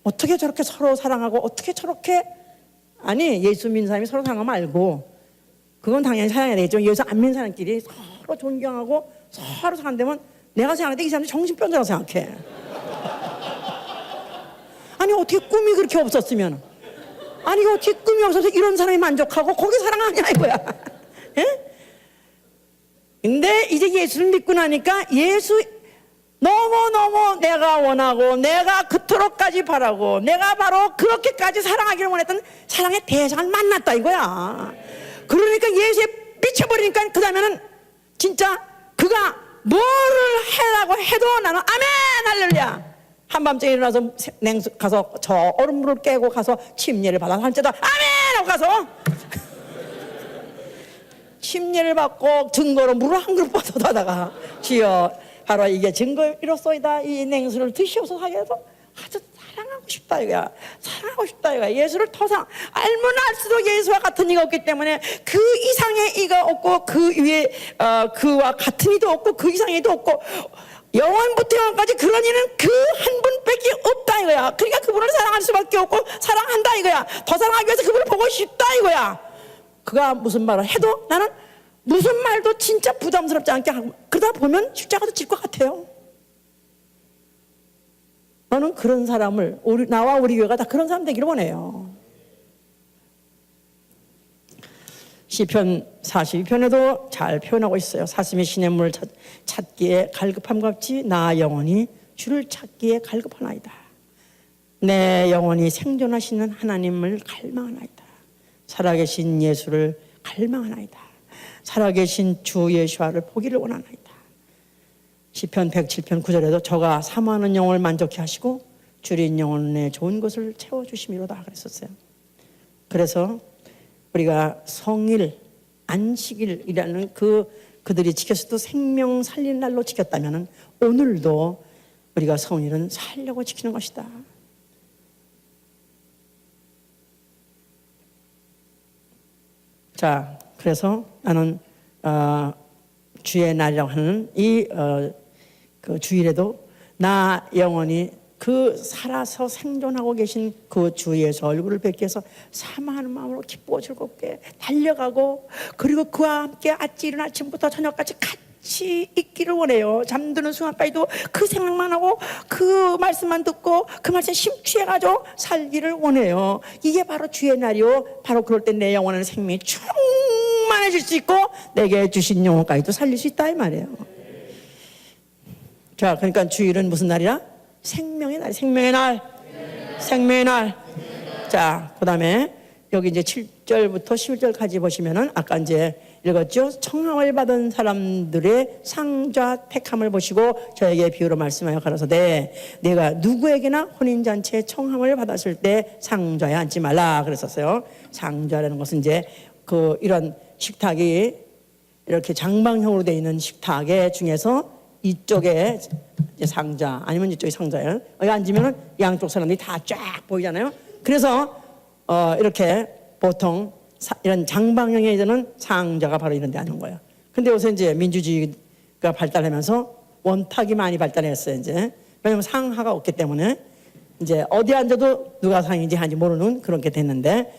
어떻게 저렇게 서로 사랑하고 어떻게 저렇게 아니 예수 믿는 사람이 서로 사랑하면 알고 그건 당연히 사랑해야 되겠죠. 예수 안 믿는 사람끼리 서로 존경하고 서로 사랑되면 내가 생각할 때 이 사람들 정신병자라고 생각해. 아니 어떻게 꿈이 그렇게 없었으면 아니 어떻게 꿈이 없어서 이런 사람이 만족하고 거기 사랑하냐 이거야. 예? 근데 이제 예수를 믿고 나니까 예수 너무너무 내가 원하고 내가 그토록까지 바라고 내가 바로 그렇게까지 사랑하기를 원했던 사랑의 대상을 만났다 이거야. 그러니까 예수에 미쳐버리니까 그 다음에는 진짜 그가 뭐를 해라고 해도 나는 아멘 할렐루야. 한밤중에 일어나서 가서 저 얼음물을 깨고 가서 침례를 받아 한때도 아멘 하고 가서 침례를 받고 증거로 물을 한 그릇 받아도 하다가 주여 바로 이게 증거이로소이다. 이 냉수를 드시옵소서 하게도 아주 사랑하고 싶다 이거야. 사랑하고 싶다 이거야. 예수를 더 사랑 알면 알수록 예수와 같은 이가 없기 때문에 그 이상의 이가 없고 그 위에 그와 같은 이도 없고 그 이상의 이도 없고 영원부터 영원까지 그런 이는 그 한 분밖에 없다 이거야. 그러니까 그분을 사랑할 수밖에 없고 사랑한다 이거야. 더 사랑하기 위해서 그분을 보고 싶다 이거야. 그가 무슨 말을 해도 나는 무슨 말도 진짜 부담스럽지 않게 하고 그러다 보면 십자가도 질 것 같아요. 나는 그런 사람을 나와 우리 교회가 다 그런 사람 되기를 원해요. 시편 42편에도 잘 표현하고 있어요. 사슴이 시냇물을 찾기에 갈급함과 같이 나 영혼이 주를 찾기에 갈급하나이다. 내 영혼이 생존하시는 하나님을 갈망하나이다. 살아계신 예수를 갈망하나이다. 살아계신 주 예수와를 보기를 원하나이다. 시편 107편 9절에도 저가 사모하는 영혼을 만족케 하시고 줄인 영혼의 좋은 것을 채워주심이로다 그랬었어요. 그래서 우리가 성일, 안식일이라는 그들이 지켰을 때 생명 살리는 날로 지켰다면 오늘도 우리가 성일은 살려고 지키는 것이다. 자, 그래서 나는 주의 날이라고 하는 그 주일에도 나 영혼이 그 살아서 생존하고 계신 그 주 예수 얼굴을 뵙기 위해서 사모하는 마음으로 기쁘고 즐겁게 달려가고 그리고 그와 함께 아침 이른 아침부터 저녁까지 같이 있기를 원해요. 잠드는 순간까지도 그 생각만 하고 그 말씀만 듣고 그 말씀에 심취해가지고 살기를 원해요. 이게 바로 주의 날이요. 바로 그럴 때 내 영혼의 생명이 충만해질 수 있고 내게 주신 영혼까지도 살릴 수 있다 이 말이에요. 자, 그러니까 주일은 무슨 날이라? 생명의 날, 생명의 날, 생명의 날. 자, 그 다음에 여기 이제 7절부터 11절까지 보시면은 아까 이제 읽었죠? 청함을 받은 사람들의 상자 택함을 보시고 저에게 비유로 말씀하여 가라사대 내가 누구에게나 혼인잔치에 청함을 받았을 때 상자에 앉지 말라 그랬었어요. 상자라는 것은 이제 이런 식탁이 이렇게 장방형으로 되어 있는 식탁에 중에서 이쪽에 이제 상자 아니면 이쪽에 상자예요. 여기 앉으면 양쪽 사람들이 다 쫙 보이잖아요. 그래서 이렇게 보통 이런 장방형에 있는 상자가 바로 이런 데 앉는 거예요. 근데 요새 이제 민주주의가 발달하면서 원탁이 많이 발달했어요. 이제 왜냐면 상하가 없기 때문에 이제 어디 앉아도 누가 상인지 하는지 모르는 그런 게 됐는데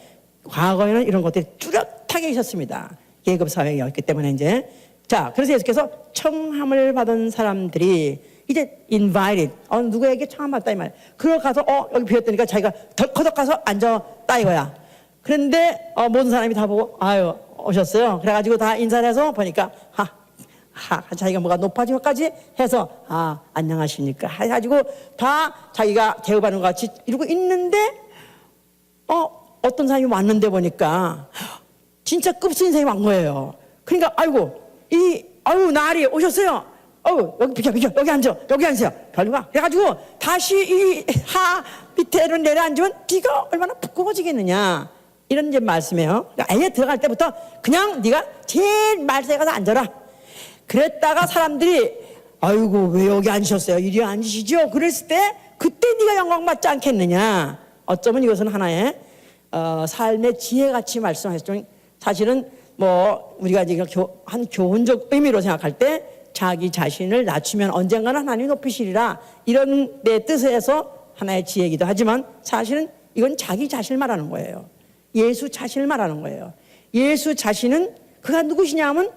과거에는 이런 것들이 뚜렷하게 있었습니다. 계급 사회였기 때문에 이제 자, 그래서 예수께서 청함을 받은 사람들이 이제 invited, 누구에게 청함 받다 이 말. 그러 가서 여기 비었다니까 자기가 덜커덕 가서 앉았다 이거야. 그런데 모든 사람이 다 보고 아유 오셨어요. 그래가지고 다 인사를 해서 보니까 자기가 뭐가 높아지고까지 해서 안녕하십니까 해가지고 다 자기가 대우받는 것 같이 이러고 있는데 어떤 사람이 왔는데 보니까 진짜 급수인상이 왔 거예요. 그러니까 아유 나리 오셨어요. 여기 비켜 여기 앉아 여기 앉으세요. 별로가 그래가지고 다시 이 밑에로 내려앉으면 네가 얼마나 부끄러워지겠느냐 이런 이제 말씀이에요. 그러니까 아예 들어갈 때부터 그냥 네가 제일 말세에 가서 앉아라. 그랬다가 사람들이 아이고 왜 여기 앉으셨어요? 이리 앉으시죠. 그랬을 때 그때 네가 영광 받지 않겠느냐. 어쩌면 이것은 하나의 삶의 지혜같이 말씀하셨죠. 사실은 뭐 우리가 지금 한 교훈적 의미로 생각할 때 자기 자신을 낮추면 언젠가는 하나님이 높이시리라, 이런 내 뜻에서 하나의 지혜이기도 하지만 사실은 이건 자기 자신을 말하는 거예요. 예수 자신을 말하는 거예요. 예수 자신은 그가 누구시냐면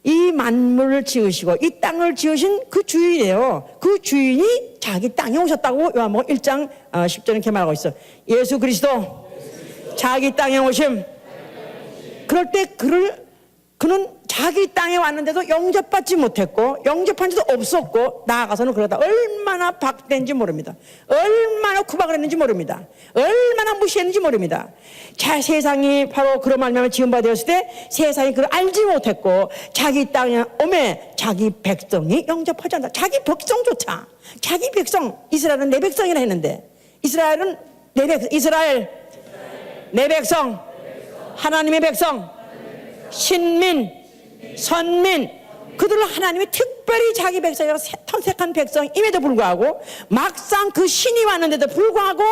이 만물을 지으시고 이 땅을 지으신 그 주인이에요. 그 주인이 자기 땅에 오셨다고 요한복음 1장 10절에 이렇게 말하고 있어. 예수 그리스도 자기 땅에 오심. 그럴 때 그는 자기 땅에 왔는데도 영접받지 못했고 영접한 지도 없었고 나아가서는 그러다 얼마나 박대인지 모릅니다. 얼마나 구박을 했는지 모릅니다. 얼마나 무시했는지 모릅니다. 자, 세상이 바로 그런 말미암아 지은 바 되었을 때 세상이 그걸 알지 못했고 자기 땅에 오매 자기 백성이 영접하지 않는다. 자기 백성조차, 자기 백성, 이스라엘은 내 백성이라 했는데 이스라엘은 이스라엘 내 백성, 하나님의 백성, 신민, 선민, 그들을 하나님이 특별히 자기 백성이라고 선택한 백성임에도 불구하고 막상 그 신이 왔는데도 불구하고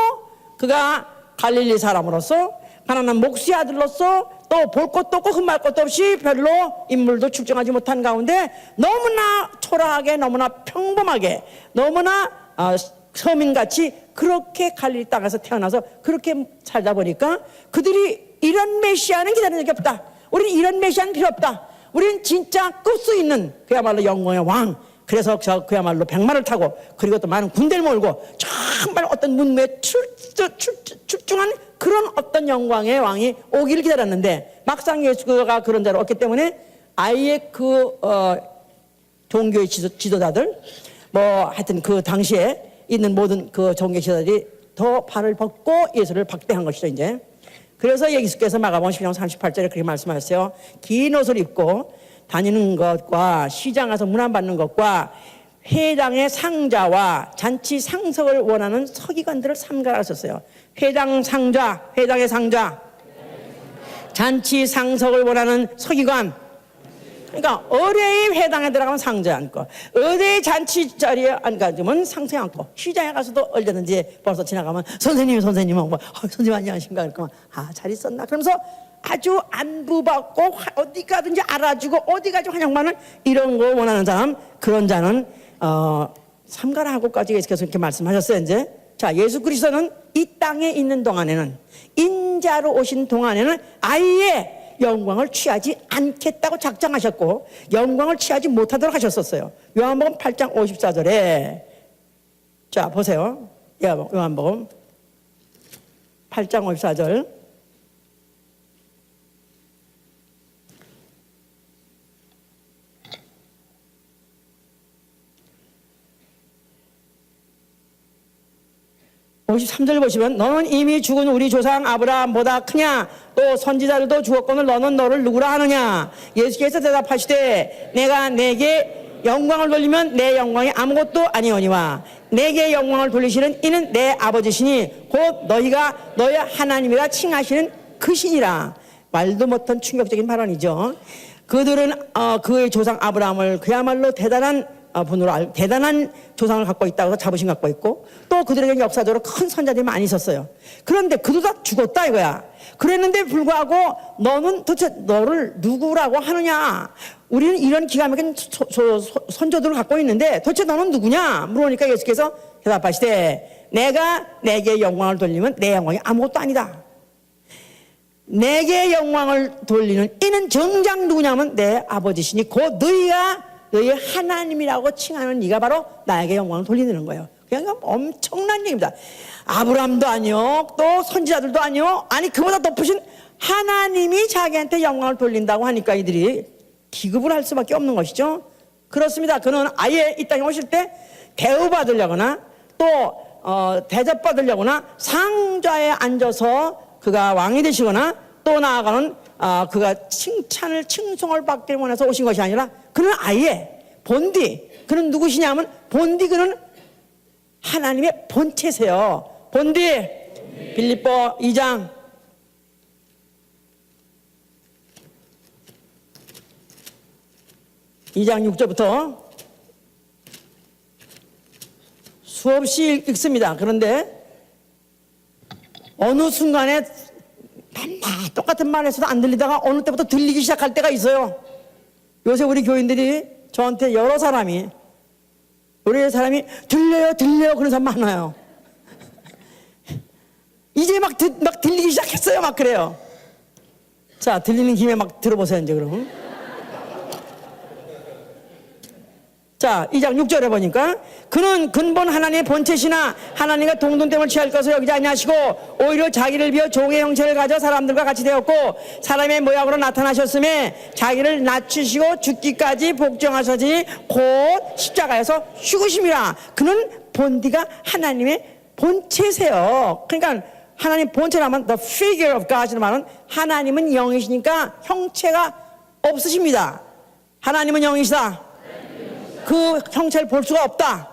그가 갈릴리 사람으로서 가난한 목수의 아들로서 또 볼 것도 없고 흠말 것도 없이 별로 인물도 출중하지 못한 가운데 너무나 초라하게, 너무나 평범하게, 너무나 서민같이 그렇게 갈릴리 땅에서 태어나서 그렇게 살다 보니까 그들이 이런 메시아는 기다리는 적이 없다. 우리는 이런 메시아는 필요 없다. 우리는 진짜 끝 수 있는 그야말로 영광의 왕. 그래서 그야말로 백마를 타고 그리고 또 많은 군대를 몰고 정말 어떤 문무에 출중한 그런 어떤 영광의 왕이 오기를 기다렸는데 막상 예수가 그런 자로 없기 때문에 아예 종교의 지도자들 뭐 하여튼 그 당시에 있는 모든 그 종교 지도자들이 더 발을 벗고 예수를 박대한 것이죠 이제. 그래서 예수께서 마가복음 10장 38절에 그렇게 말씀하셨어요. 긴 옷을 입고 다니는 것과 시장 가서 문안받는 것과 회당의 상자와 잔치 상석을 원하는 서기관들을 삼가라 하셨어요. 회당의 상자, 잔치 상석을 원하는 서기관. 그러니까 의뢰의 회당에 들어가면 상자에 앉고 의뢰의 잔치 자리에 앉으면 상자에 앉고 시장에 가서도 얼마든지 벌써 지나가면 선생님 하고 선생님 안녕하십니까 그러면 잘 있었나 그러면서 아주 안부받고 어디 가든지 알아주고 어디 가지 환영받는 이런 거 원하는 사람, 그런 자는 삼가라 하고까지 예수께서 이렇게 말씀하셨어요. 이제 자, 예수 그리스도는 이 땅에 있는 동안에는, 인자로 오신 동안에는 아예 영광을 취하지 않겠다고 작정하셨고 영광을 취하지 못하도록 하셨었어요. 요한복음 8장 54절에 자 보세요. 요한복음 8장 54절 (53절) 보시면 너는 이미 죽은 우리 조상 아브라함보다 크냐? 또 선지자들도 죽었거늘 너는 너를 누구라 하느냐? 예수께서 대답하시되 내가 내게 영광을 돌리면 내 영광이 아무것도 아니오니와 내게 영광을 돌리시는 이는 내 아버지시니 곧 너희가 너희 하나님이라 칭하시는 그 신이라. 말도 못한 충격적인 발언이죠. 그들은 그의 조상 아브라함을 그야말로 대단한 분으로 대단한 조상을 갖고 있다고 자부심 갖고 있고 또 그들에게는 역사적으로 큰 선자들이 많이 있었어요. 그런데 그도 다 죽었다 이거야. 그랬는데 불구하고 너는 도대체 너를 누구라고 하느냐? 우리는 이런 기가 막힌 선조들을 갖고 있는데 도대체 너는 누구냐? 물으니까 예수께서 대답하시되 내가 내게 영광을 돌리면 내 영광이 아무것도 아니다. 내게 영광을 돌리는 이는 정작 누구냐면 내 아버지시니 곧 너희가 너희 하나님이라고 칭하는 네가 바로 나에게 영광을 돌리는 거예요. 그냥 엄청난 얘기입니다. 아브라함도 아니요, 또 선지자들도 아니요, 아니 그보다 높으신 하나님이 자기한테 영광을 돌린다고 하니까 이들이 기급을 할 수밖에 없는 것이죠. 그렇습니다. 그는 아예 이 땅에 오실 때 대우받으려거나 또 대접받으려거나 상자에 앉아서 그가 왕이 되시거나 또 나아가는 그가 칭송을 받길 원해서 오신 것이 아니라 그는 아예 본디, 그는 누구시냐면 본디 그는 하나님의 본체세요. 본디 빌립보 2장 6절부터 수없이 읽습니다. 그런데 어느 순간에 똑같은 말에서도 안 들리다가 어느 때부터 들리기 시작할 때가 있어요. 요새 우리 교인들이 저한테 여러 사람이 들려요 그런 사람 많아요. 이제 막 들리기 시작했어요. 막 그래요. 자, 들리는 김에 막 들어보세요 이제 그럼. 자, 2장 6절에 보니까 그는 근본 하나님의 본체시나 하나님과 동등됨을 취할 것을 여기지 아니하시고 오히려 자기를 비워 종의 형체를 가져 사람들과 같이 되었고 사람의 모양으로 나타나셨음에 자기를 낮추시고 죽기까지 복종하셔지 곧 십자가에서 죽으심이라. 그는 본디가 하나님의 본체세요. 그러니까 하나님 본체라면 the figure of God이라는 말은 하나님은 영이시니까 형체가 없으십니다. 하나님은 영이시다. 그 형체를 볼 수가 없다.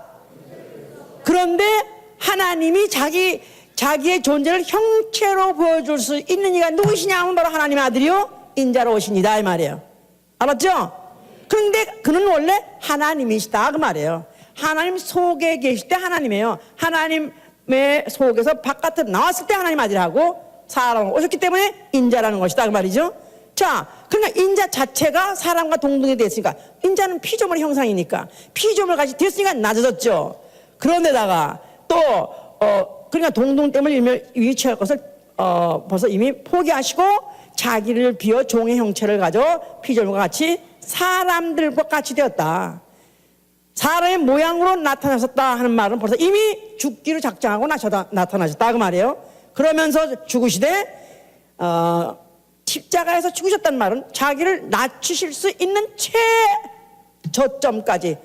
그런데 하나님이 자기의 존재를 형체로 보여줄 수 있는 이가 누구시냐 하면 바로 하나님의 아들이요 인자로 오십니다 이 말이에요. 알았죠? 그런데 그는 원래 하나님이시다 그 말이에요. 하나님 속에 계실 때 하나님이에요. 하나님의 속에서 바깥으로 나왔을 때 하나님 아들하고 사람으로 오셨기 때문에 인자라는 것이다 그 말이죠. 자, 그러니까 인자 자체가 사람과 동등이 됐으니까 인자는 피조물의 형상이니까 피조물 같이 됐으니까 낮아졌죠. 그런데다가 또 그러니까 동등됨을 위치할 것을 벌써 이미 포기하시고 자기를 비워 종의 형체를 가져 피조물과 같이 사람들과 같이 되었다. 사람의 모양으로 나타나셨다 하는 말은 벌써 이미 죽기로 작정하고 나타나셨다 그 말이에요. 그러면서 죽으시되 십자가에서 죽으셨다는 말은 자기를 낮추실 수 있는 최저점까지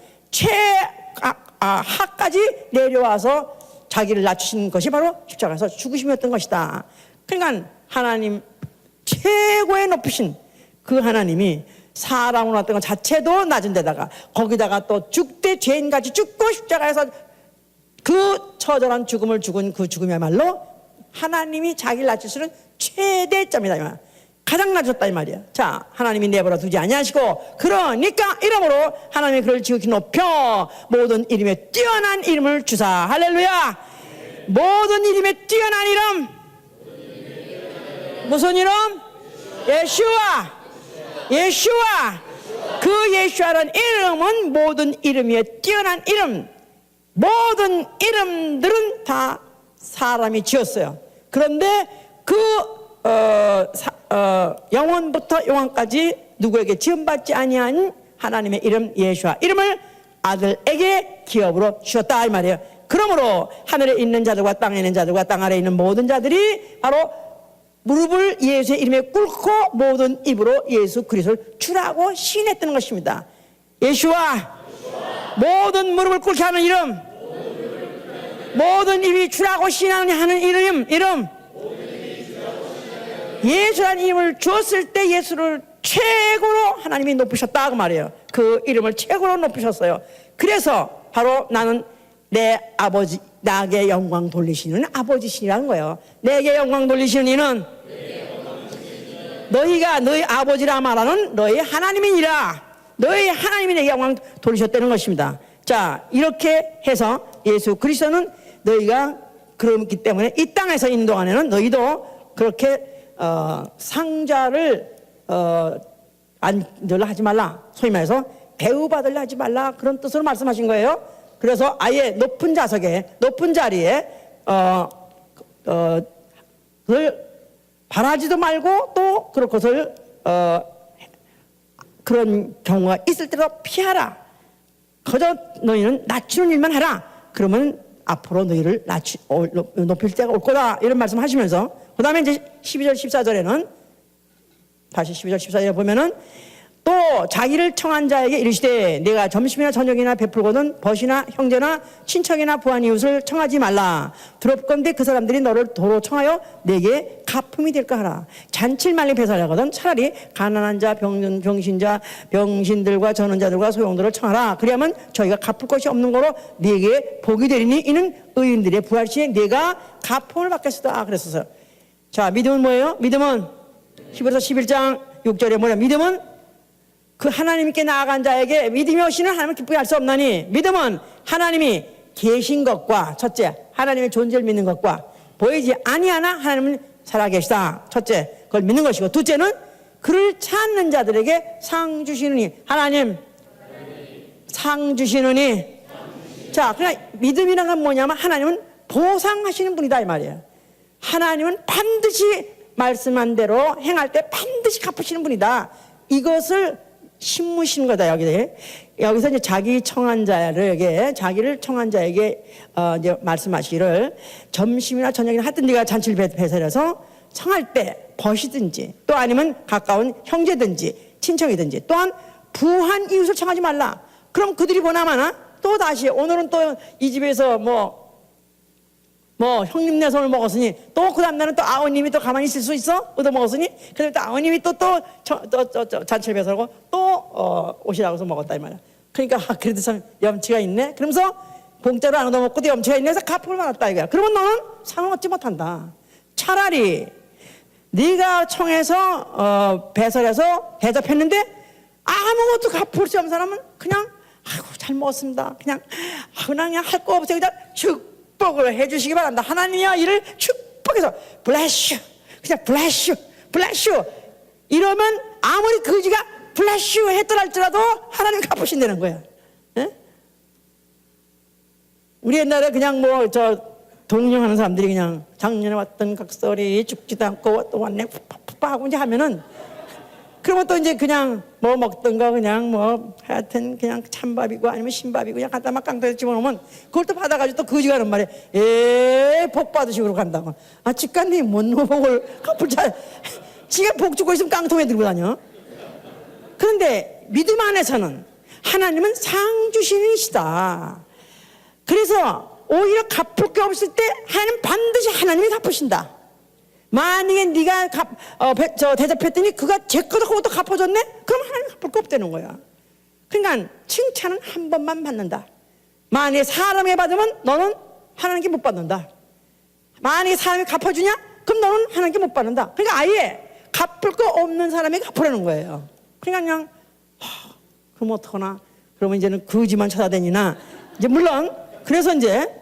최하까지 내려와서 자기를 낮추신 것이 바로 십자가에서 죽으심이었던 것이다. 그러니까 하나님 최고의 높으신 그 하나님이 사람으로 나왔던 것 자체도 낮은 데다가 거기다가 또 죽되 죄인같이 죽고 십자가에서 그 처절한 죽음을 죽은 그 죽음이야말로 하나님이 자기를 낮출 수 있는 최대점이다. 가장 낮췄다 이 말이야. 자, 하나님이 내버려 두지 아니하시고 그러니까 이름으로 하나님이 그를 지극히 높여 모든 이름에 뛰어난 이름을 주사. 할렐루야. 모든 이름에 뛰어난 이름. 무슨 이름? 예수아. 그 예수아라는 이름은 모든 이름 위에 뛰어난 이름. 모든 이름들은 다 사람이 지었어요. 그런데 영원부터 영원까지 누구에게 지음받지 아니한 하나님의 이름 예수아 이름을 아들에게 기업으로 주셨다 이 말이에요. 그러므로 하늘에 있는 자들과 땅에 있는 자들과 땅 아래에 있는 모든 자들이 바로 무릎을 예수의 이름에 꿇고 모든 입으로 예수 그리스도를 주라고 시인했던 것입니다. 예수아 모든 무릎을 꿇게 하는 이름, 모든 입이 주라고 시인하는 이름 예수라는 이름을 주었을 때 예수를 최고로 하나님이 높으셨다 그 말이에요. 그 이름을 최고로 높으셨어요. 그래서 바로 나는 내 아버지 나에게 영광 돌리시는 아버지시라는 거예요. 내게 영광 돌리시는 이는 너희가 너희 아버지라 말하는 너희 하나님이니라. 너희 하나님이 내게 영광 돌리셨다는 것입니다. 자, 이렇게 해서 예수 그리스도는 너희가 그렇기 때문에 이 땅에서 있는 동안에는 너희도 그렇게 상자를 앉으려 하지 말라. 소위 말해서 대우받으려 하지 말라. 그런 뜻으로 말씀하신 거예요. 그래서 아예 높은 좌석에 높은 자리에 그걸 바라지도 말고 또 그럴 것을 그런 경우가 있을 때도 피하라. 그저 너희는 낮추는 일만 하라. 그러면 앞으로 너희를 높일 때가 올 거다. 이런 말씀 하시면서 그 다음에 이제 12절 14절에는 다시 12절 14절에 보면은 또 자기를 청한 자에게 이르시되 내가 점심이나 저녁이나 베풀거든 벗이나 형제나 친척이나 부한 이웃을 청하지 말라. 두렵건대 그 사람들이 너를 도로 청하여 내게 가품이 될까 하라. 잔치를 말리 배설하거든 차라리 가난한 자 병신자 병신들과 전원 자들과 소용들을 청하라. 그리하면 저희가 갚을 것이 없는 거로 네게 복이 되리니 이는 의인들의 부활 시에 네가 가품을 받겠으다 그랬었어요. 자, 믿음은 뭐예요? 믿음은 히브리서 11장 6절에 뭐냐? 믿음은 그 하나님께 나아간 자에게 믿음이 없이는 하나님을 기쁘게 할 수 없나니 믿음은 하나님이 계신 것과 첫째 하나님의 존재를 믿는 것과 보이지 아니하나 하나님은 살아계시다. 첫째, 그걸 믿는 것이고, 둘째는 그를 찾는 자들에게 상 주시느니. 하나님 상 주시느니. 자, 그러니까 믿음이란 건 뭐냐면 하나님은 보상하시는 분이다 이 말이에요. 하나님은 반드시 말씀한 대로 행할 때 반드시 갚으시는 분이다. 이것을 심무시는 거다. 여기서 이제 자기를 청한 자에게 이제 말씀하시기를 점심이나 저녁이나 하여튼 네가 잔치를 배설해서 청할 때 벗이든지 또 아니면 가까운 형제든지 친척이든지 또한 부한 이웃을 청하지 말라. 그럼 그들이 보나마나 또 다시 오늘은 또 이 집에서 뭐 형님 내 손을 먹었으니 또 그 다음날은 또 아버님이 또 가만히 있을 수 있어? 얻어 먹었으니 그다음에 또 아버님이 또 잔치를 배설하고 또 오시라고 해서 먹었다 이 말이야. 그러니까 그래도 참 염치가 있네. 그러면서 공짜로 안 얻어먹고도 염치가 있네 해서 갚음을 받았다 이거야. 그러면 너는 상을 얻지 못한다. 차라리 네가 청해서 배설해서 대접했는데 아무것도 갚을 수 없는 사람은 그냥 아이고 잘 먹었습니다. 그냥 할 거 없어요. 그냥 축복을 해주시기 바란다. 하나님이야 이를 축복해서 bless you, 그냥 bless you, bless you 이러면 아무리 그지가 bless you 했더랄지라도 하나님 갚으신다는 거야. 에? 우리 옛날에 그냥 동령하는 사람들이 그냥 작년에 왔던 각설이 죽지도 않고 또 왔네 푸푸푸 하고 이제 하면은 그러면 또 이제 그냥 뭐 먹던 거 그냥 하여튼 그냥 찬밥이고 아니면 신밥이고 그냥 갖다 막 깡통에 집어넣으면 그걸 또 받아가지고 또 거지 가는 말이야. 복 받으시고 간다고. 아 집간님 뭔 복을 갚을 잘 지가 복 주고 있으면 깡통에 들고 다녀. 그런데 믿음 안에서는 하나님은 상 주시는 이시다. 그래서 오히려 갚을 게 없을 때 하나님 반드시 하나님이 갚으신다. 만약에 네가 대접했더니 그가 제 거도 그것도 갚아줬네? 그럼 하나님 갚을 거 없다는 거야. 그러니까 칭찬은 한 번만 받는다. 만약에 사람에게 받으면 너는 하나님께 못 받는다. 만약에 사람이 갚아주냐? 그럼 너는 하나님께 못 받는다. 그러니까 아예 갚을 거 없는 사람에게 갚으라는 거예요. 그러니까 그냥 그럼 어떡하나? 그러면 이제는 거지만 찾아다니나? 이제 물론 그래서 이제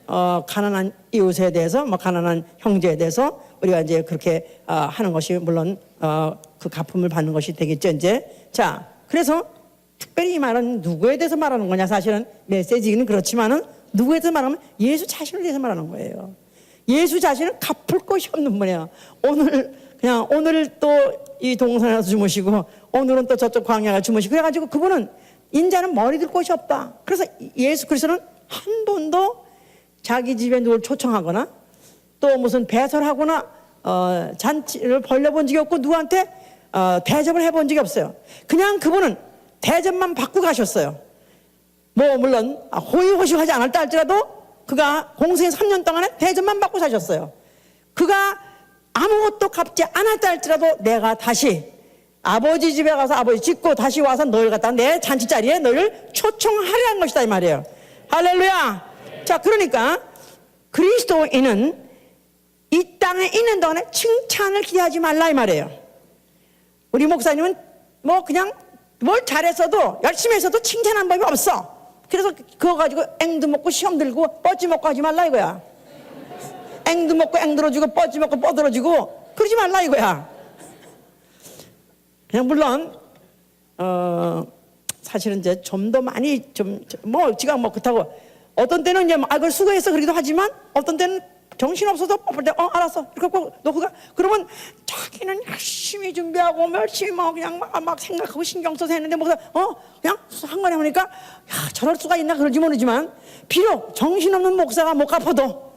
가난한 이웃에 대해서 가난한 형제에 대해서 우리가 이제 그렇게 하는 것이 물론 그 갚음을 받는 것이 되겠죠 이제. 자, 그래서 특별히 이 말은 누구에 대해서 말하는 거냐? 사실은 메시지는 그렇지만은 누구에 대해서 말하면 예수 자신을 대해서 말하는 거예요. 예수 자신은 갚을 것이 없는 분이에요. 오늘 또 이 동산에서 주무시고 오늘은 또 저쪽 광야가 주무시고 그래가지고 그분은 인자는 머리 들 곳이 없다. 그래서 예수 그리스도는 한 번도 자기 집에 누굴 초청하거나 또 무슨 배설하거나 잔치를 벌려본 적이 없고 누구한테 대접을 해본 적이 없어요. 그냥 그분은 대접만 받고 가셨어요. 물론 호의호식하지 않았다 할지라도 그가 공생의 3년 동안에 대접만 받고 사셨어요. 그가 아무것도 갚지 않았다 할지라도 내가 다시 아버지 집에 가서 아버지 짓고 다시 와서 너를 갖다 내 잔치 자리에 너를 초청하려는 것이다 이 말이에요. 할렐루야. 자, 그러니까 그리스도인은 이 땅에 있는 동안에 칭찬을 기대하지 말라 이 말이에요. 우리 목사님은 그냥 뭘 잘했어도 열심히 했어도 칭찬한 법이 없어. 그래서 그거 가지고 앵두 먹고 시험 들고 뻗지 먹고 하지 말라 이거야. 앵두 먹고 앵들어주고 뻗지 먹고 뻗들어주고 그러지 말라 이거야. 그냥 물론 사실은 이제 좀 더 많이 지가 그렇다고 어떤 때는 이제 그걸 수고해서 그러기도 하지만 어떤 때는 정신 없어서 뽑을 때 알았어 이렇게 너 그러면 자기는 열심히 준비하고 열심히 그냥 막 생각하고 신경 써서 했는데 그냥 한간에 보니까 저럴 수가 있나 그러지 모르지만 비록 정신없는 목사가 못 갚아도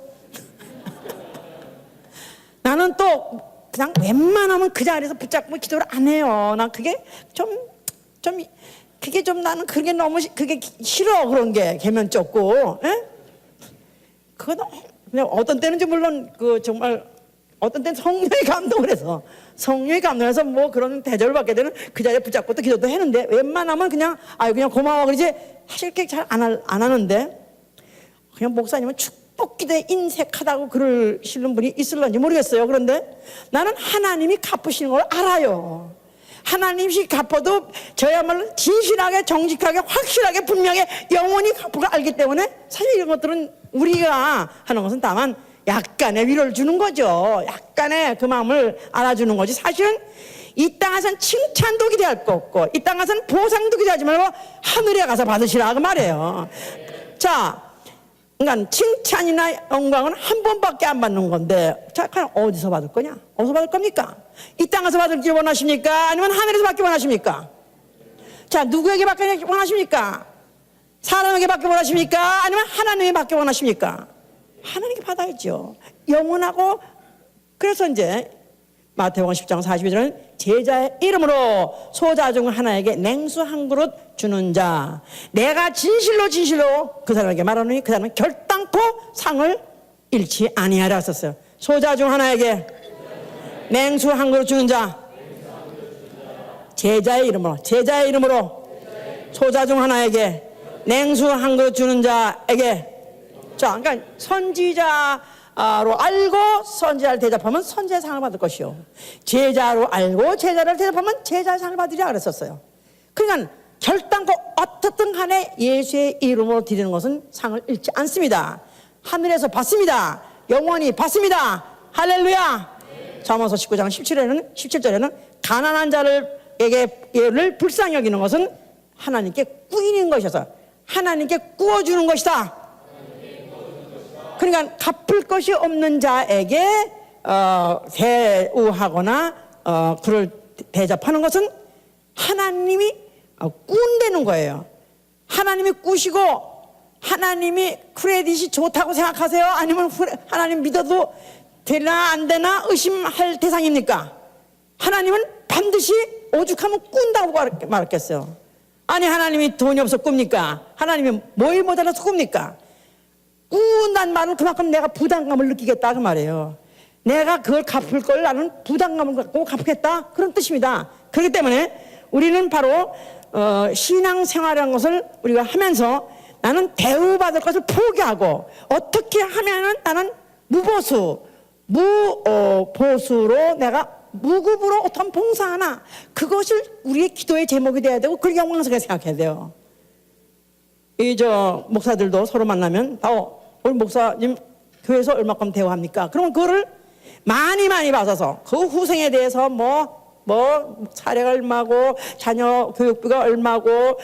나는 또 그냥 웬만하면 그 자리에서 붙잡고 기도를 안 해요. 난 그게 그게 나는 그게 너무 그게 싫어. 그런 게 개면 좁고 그거 그냥 어떤 때는 물론 정말 어떤 때는 성령의 감동을 해서 그런 대접을 받게 되는 그 자리에 붙잡고 또 기도도 했는데 웬만하면 그냥 고마워 그러지 사실 그렇게 잘 안 하는데 그냥 목사님은 축복 기도에 인색하다고 그러시는 분이 있을런지 모르겠어요. 그런데 나는 하나님이 갚으시는 걸 알아요. 하나님이 갚아도 저야말로 진실하게 정직하게 확실하게 분명히 영원히 갚을 걸 알기 때문에 사실 이런 것들은 우리가 하는 것은 다만 약간의 위로를 주는 거죠. 약간의 그 마음을 알아주는 거지. 사실은 이 땅에서는 칭찬도 기대할 거 없고 이 땅에서는 보상도 기대하지 말고 하늘에 가서 받으시라 그 말이에요. 자, 그러니까 칭찬이나 영광은 한 번밖에 안 받는 건데 자, 과연 어디서 받을 거냐? 어디서 받을 겁니까? 이 땅에서 받을지 원하십니까? 아니면 하늘에서 받기 원하십니까? 자, 누구에게 받기 원하십니까? 사람에게 받기 원하십니까? 아니면 하나님에게 받기 원하십니까? 하나님께 받아야죠. 영원하고. 그래서 이제 마태복음 10장 42절은 제자의 이름으로 소자 중 하나에게 냉수 한 그릇 주는 자, 내가 진실로 그 사람에게 말하노니 그 사람은 결단코 상을 잃지 아니하라 썼어요. 소자 중 하나에게 냉수 한 그릇 주는 자, 제자의 이름으로 소자 중 하나에게 냉수 한 그릇 주는 자에게. 자, 그러니까 선지자로 알고 선지자를 대접하면 선지자의 상을 받을 것이요, 제자로 알고 제자를 대접하면 제자의 상을 받으리라 그랬었어요. 그러니까 결단코 어떻든 간에 예수의 이름으로 드리는 것은 상을 잃지 않습니다. 하늘에서 받습니다. 영원히 받습니다. 할렐루야. 잠언서 19장 17절에는 가난한 자를에게를 불쌍히 여기는 것은 하나님께 꾸이는 것이어서 하나님께 꾸어주는 것이다. 그러니까 갚을 것이 없는 자에게 대우하거나 그를 대접하는 것은 하나님이 꾸운다는 거예요. 하나님이 꾸시고 하나님이 크레딧이 좋다고 생각하세요? 아니면 하나님 믿어도 되나 안 되나 의심할 대상입니까? 하나님은 반드시 오죽하면 꾼다고 말했겠어요. 아니, 하나님이 돈이 없어 꿉니까? 하나님이 뭘 못해서 꿉니까? 꾸운다는 말은 그만큼 내가 부담감을 느끼겠다 그 말이에요. 내가 그걸 갚을 걸 나는 부담감을 갖고 갚겠다 그런 뜻입니다. 그렇기 때문에 우리는 바로 신앙생활이라는 것을 우리가 하면서 나는 대우받을 것을 포기하고 어떻게 하면은 나는 무보수로 내가 무급으로 어떤 봉사하나, 그것을 우리의 기도의 제목이 돼야 되고 그걸 영광스럽게 생각해야 돼요. 목사들도 서로 만나면 우리 목사님 교회에서 얼마큼 대우합니까? 그러면 그거를 많이 받아서 그 후생에 대해서 사례가 얼마고 자녀 교육비가 얼마고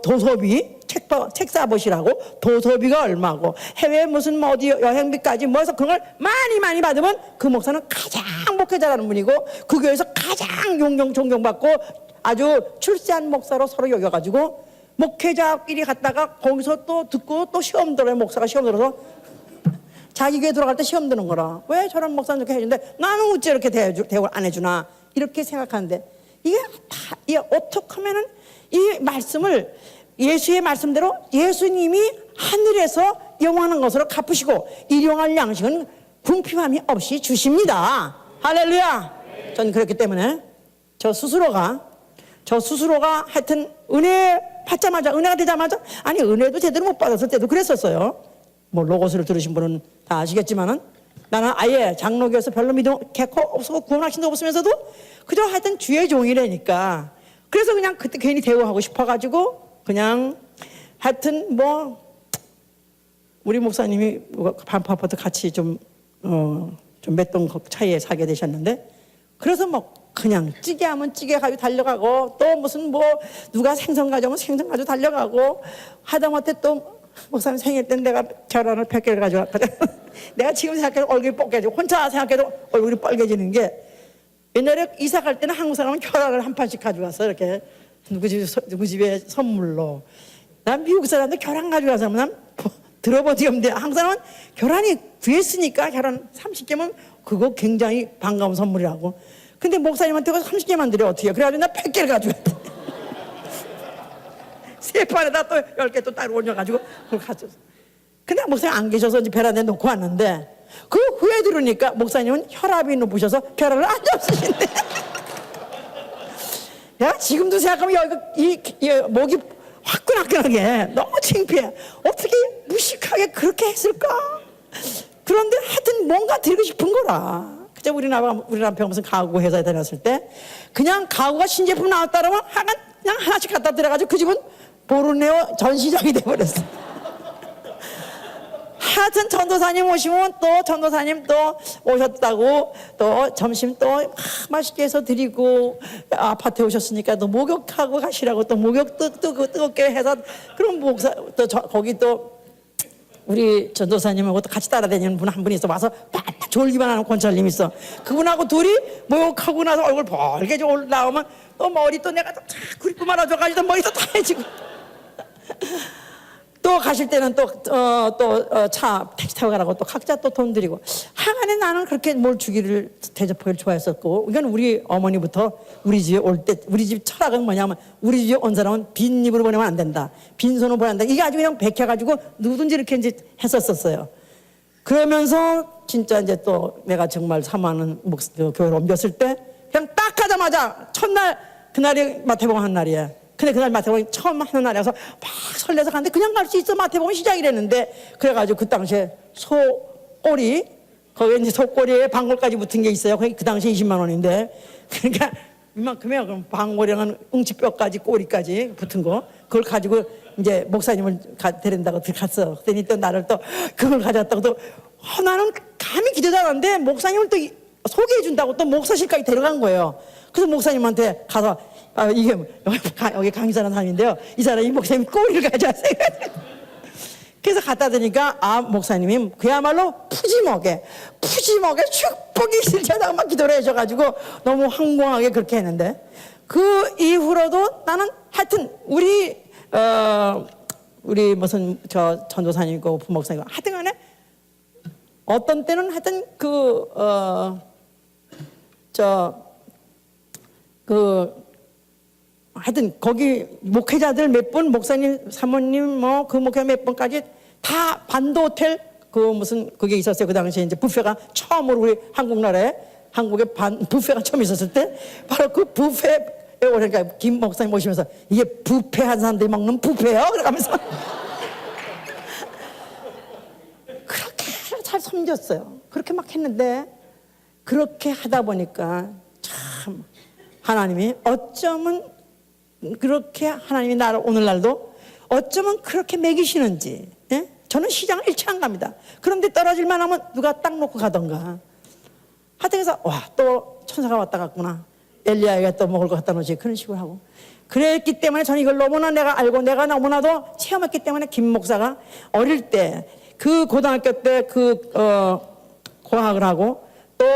도서비 책 사보시라고 도서비가 얼마고 해외 무슨 어디 여행비까지 해서 그걸 많이 받으면 그 목사는 가장 목회자라는 분이고 그 교회에서 가장 존경받고 아주 출세한 목사로 서로 여겨가지고 목회자끼리 갔다가 거기서 또 듣고 또 시험 들어요. 목사가 시험 들어서 자기 교회 들어갈 때 시험 드는 거라. 왜 저런 목사는 이렇게 해주는데 나는 어째 이렇게 대우를 안 해주나, 이렇게 생각하는데 이게 어떻게 하면은 이 말씀을 예수의 말씀대로 예수님이 하늘에서 영원한 것으로 갚으시고 일용할 양식은 궁핍함이 없이 주십니다. 할렐루야. 전 그렇기 때문에 저 스스로가 하여튼 은혜가 되자마자 아니 은혜도 제대로 못 받았을 때도 그랬었어요. 로고스를 들으신 분은 다 아시겠지만은 나는 아예 장로교에서 별로 믿음 개코 없고 구원하신 적 없으면서도 그저 하여튼 주의 종이라니까 그래서 그냥 그때 괜히 대우하고 싶어가지고 그냥 하여튼 우리 목사님이 반포 아파트 같이 좀 몇 동 차이에 살게 되셨는데 그래서 그냥 찌개 하면 찌개 가지고 달려가고 또 무슨 누가 생선 가져오면 생선 가지고 달려가고 하다못해 또 목사님 생일 때 내가 계란을 100개를 가져왔거든. 내가 지금 생각해도 얼굴이 뽀개지고 혼자 생각해도 얼굴이 빨개지는 게 옛날에 이사 갈 때는 한국 사람은 계란을 한 판씩 가져왔어. 이렇게 누구 집에 선물로. 난 미국 사람도 계란 가져와서 난 들어본 적이 없는데 한국 사람은 계란이 구했으니까 계란 30개면 그거 굉장히 반가운 선물이라고. 근데 목사님한테 30개만 드려 어떻게 해. 그래가지고 나 100개를 가져왔대. 세 판에다 또 10개 또 따로 올려가지고 그걸 가져왔어. 근데 목사님 안 계셔서 이제 베란다에 놓고 왔는데 그 후에 들으니까 목사님은 혈압이 높으셔서 계란을 안 잡수신대. 야, 지금도 생각하면 이 목이 화끈화끈하게 너무 창피해. 어떻게 무식하게 그렇게 했을까? 그런데 하여튼 뭔가 드리고 싶은 거라. 그때 우리 남편 무슨 가구 회사에 다녔을 때 그냥 가구가 신제품 나왔다 그러면 그냥 하나씩 갖다 드려가지고 그 집은 보르네오 전시장이 돼버렸어. 하여튼 전도사님 오시면 또 전도사님 또 오셨다고 또 점심 또 맛있게 해서 드리고, 아파트에 오셨으니까 또 목욕하고 가시라고 또 목욕도 뜨겁게 해서, 그럼 목사 또 거기 또 우리 전도사님하고 또 같이 따라다니는 분 한 분이 있어. 와서 딱 졸기만 하는 권찰님 있어. 그분하고 둘이 목욕하고 나서 얼굴 벌게 올라오면 또 머리 또 내가 또 구리고 말아줘가지고 머리도 다 해지고 또 가실 때는 차 택시 타고 가라고 또 각자 또 돈 드리고. 하간에 나는 그렇게 뭘 주기를 대접하기를 좋아했었고, 이건 우리 어머니부터 우리 집에 올 때, 우리 집 철학은 뭐냐면, 우리 집에 온 사람은 빈 입으로 보내면 안 된다, 빈손으로 보내면 안 된다. 이게 아주 그냥 베껴가지고 누구든지 이렇게 이제 했었어요. 그러면서 진짜 이제 또 내가 정말 사모하는 교회를 옮겼을 때 그냥 딱 가자마자 첫날, 그날이 마태복음 한 날이야. 근데 그날 마태복음 처음 하는 날이라서 막 설레서 갔는데 그냥 갈 수 있어, 마태복음 시작이랬는데. 그래가지고 그 당시에 소꼬리, 거기에 이제 소꼬리에 방골까지 붙은 게 있어요. 그 당시에 20만 원인데, 그러니까 이만큼이야. 그럼 방골이랑 웅치뼈까지 꼬리까지 붙은 거, 그걸 가지고 이제 목사님을 데린다고 갔어. 그랬더니 또 나를 또 그걸 가져왔다고 또 나는 감히 기대도 않았는데 목사님을 또 소개해 준다고 또 목사실까지 데려간 거예요. 그래서 목사님한테 가서 이게 여기 강의사라는 사람인데요, 이 사람이 목사님 꼬리를 가져왔어요. 그래서 갖다 드니까 목사님이 그야말로 푸짐하게 축복이 있으려다가 막 기도를 해줘가지고 너무 황공하게 그렇게 했는데, 그 이후로도 나는 하여튼 우리 무슨 전도사님이고 부목사님이고 하여튼 간에 어떤 때는 하여튼 하여튼 거기 목회자들 몇 분, 목사님, 사모님, 그 목회자 몇 분까지 다 반도 호텔 그게 있었어요. 그 당시에 이제 뷔페가 처음으로 우리 한국에 뷔페가 처음 있었을 때, 바로 그 뷔페에 오니까 김 목사님 오시면서 이게 뷔페 한 사람들이 먹는 뷔페요? 그러면서 그렇게 잘 섬겼어요. 그렇게 막 했는데, 그렇게 하다 보니까 참 하나님이 어쩌면 그렇게 하나님이 나를 오늘날도 어쩌면 그렇게 먹이시는지, 예? 저는 시장을 일치 안 갑니다. 그런데 떨어질만 하면 누가 딱 놓고 가던가. 하여튼 그래서 또 천사가 왔다 갔구나, 엘리야에게 또 먹을 거 갖다 놓지, 그런 식으로 하고. 그랬기 때문에 저는 이걸 너무나 내가 알고 내가 너무나도 체험했기 때문에 김 목사가 어릴 때 그 고등학교 때 고학을 하고 또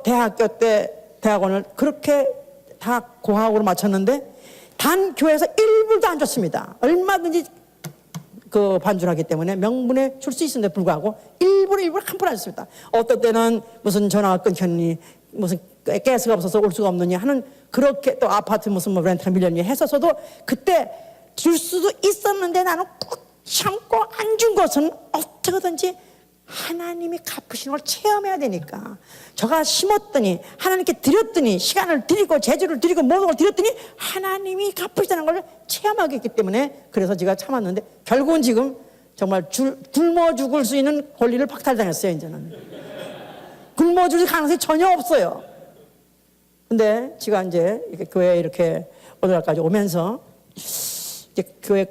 대학교 때 대학원을 그렇게 다 고학으로 마쳤는데 단 교회에서 1불도 안 줬습니다. 얼마든지 그 반주하기 때문에 명분에 줄 수 있음에도 불구하고 1불 한 푼 안 줬습니다. 어떤 때는 무슨 전화가 끊겼니, 무슨 가스가 없어서 올 수가 없느니 하는, 그렇게 또 아파트 무슨 렌트가 밀렸니 했었어도 그때 줄 수도 있었는데 나는 꾹 참고 안 준 것은 어떻게든지 하나님이 갚으시는 걸 체험해야 되니까, 저가 심었더니 하나님께 드렸더니 시간을 드리고 재주를 드리고 모든 걸 드렸더니 하나님이 갚으시다는 걸 체험하게 했기 때문에, 그래서 제가 참았는데 결국은 지금 정말 굶어 죽을 수 있는 권리를 박탈당했어요. 이제는 굶어 죽을 가능성이 전혀 없어요. 근데 제가 이제 교회에 이렇게 오늘날까지 오면서 이제 교회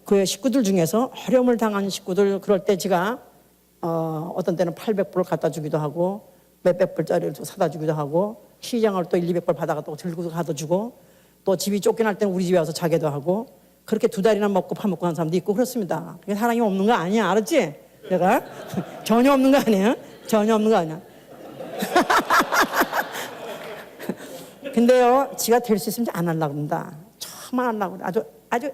교회 식구들 중에서 어려움을 당한 식구들, 그럴 때 제가 어떤 때는 800불을 갖다 주기도 하고 몇백 불짜리를 사다 주기도 하고, 시장을 또 200불 받아가 또 들고 가다 주고, 또 집이 쫓겨날 때는 우리 집에 와서 자기도 하고, 그렇게 2달이나 먹고 파먹고 한 사람도 있고 그렇습니다. 사랑이 없는 거 아니야, 알았지? 내가 전혀 없는 거 아니에요? 전혀 없는 거 아니야. 근데요, 지가 될 수 있으면 안 하려고 합니다. 처음 안 하려고, 아주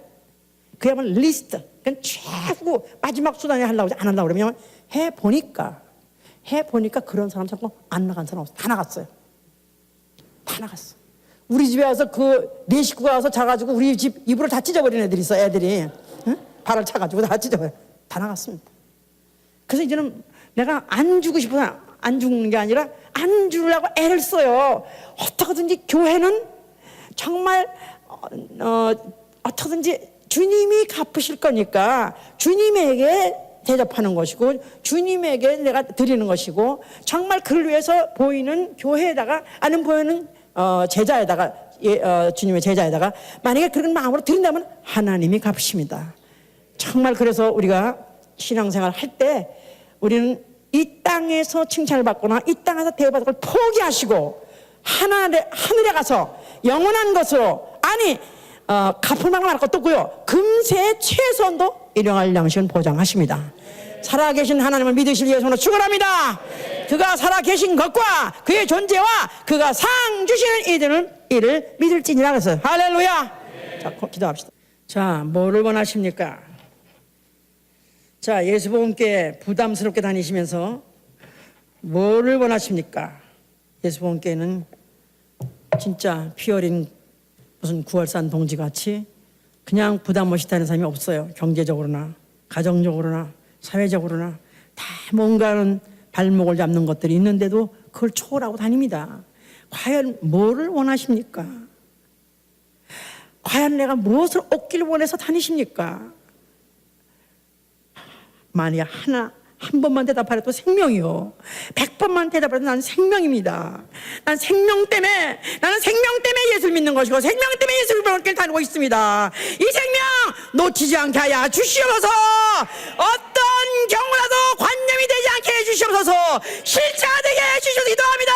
그야말로 리스트, 그냥 최고 마지막 수단에 하려고 안 하려고 그러면, 해보니까 그런 사람 자꾸 안 나간 사람 없어. 다 나갔어요. 다 나갔어. 우리 집에 와서 네 식구가 와서 자가지고 우리 집 이불을 다 찢어버린 애들이 있어. 애들이 발을 차가지고 다 찢어버려. 다 나갔습니다. 그래서 이제는 내가 안 주고 싶어서 안 죽는 게 아니라 안 주려고 애를 써요. 어떻게든지 교회는 정말 어떻게든지 주님이 갚으실 거니까 주님에게 대접하는 것이고 주님에게 내가 드리는 것이고, 정말 그를 위해서 보이는 교회에다가, 아니면 보이는 제자에다가, 주님의 제자에다가 만약에 그런 마음으로 드린다면 하나님이 갚으십니다. 정말 그래서 우리가 신앙생활 할 때 우리는 이 땅에서 칭찬을 받거나 이 땅에서 대우받을 걸 포기하시고 하늘에 가서 영원한 것으로, 아니 갚을만한 할 것도 없고요, 금세 최소한도 일용할 양식은 보장하십니다. 살아계신 하나님을 믿으실 예수로 축원합니다. 그가 살아계신 것과 그의 존재와 그가 상 주시는 이를 믿을지니라 그랬어요. 할렐루야. 자, 기도합시다. 자, 뭐를 원하십니까? 자, 예수복음교회 부담스럽게 다니시면서 뭐를 원하십니까? 예수복음교회는 진짜 피 어린 무슨 9월산 동지같이 그냥 부담 없이 다니는 사람이 없어요. 경제적으로나 가정적으로나 사회적으로나 다 뭔가는 발목을 잡는 것들이 있는데도 그걸 초월하고 다닙니다. 과연 뭐를 원하십니까? 과연 내가 무엇을 얻기를 원해서 다니십니까? 만약 한 번만 대답하려도 생명이요, 100번만 대답하려도 나는 생명입니다. 나는 생명 때문에 예수를 믿는 것이고 생명 때문에 예수를 믿는 길 다니고 있습니다. 이 생명 놓치지 않게 하여 주시옵소서. 어떤 경우라도 관념이 되지 않게 해 주시옵소서. 실체가 되게 해 주시옵소서. 기도합니다.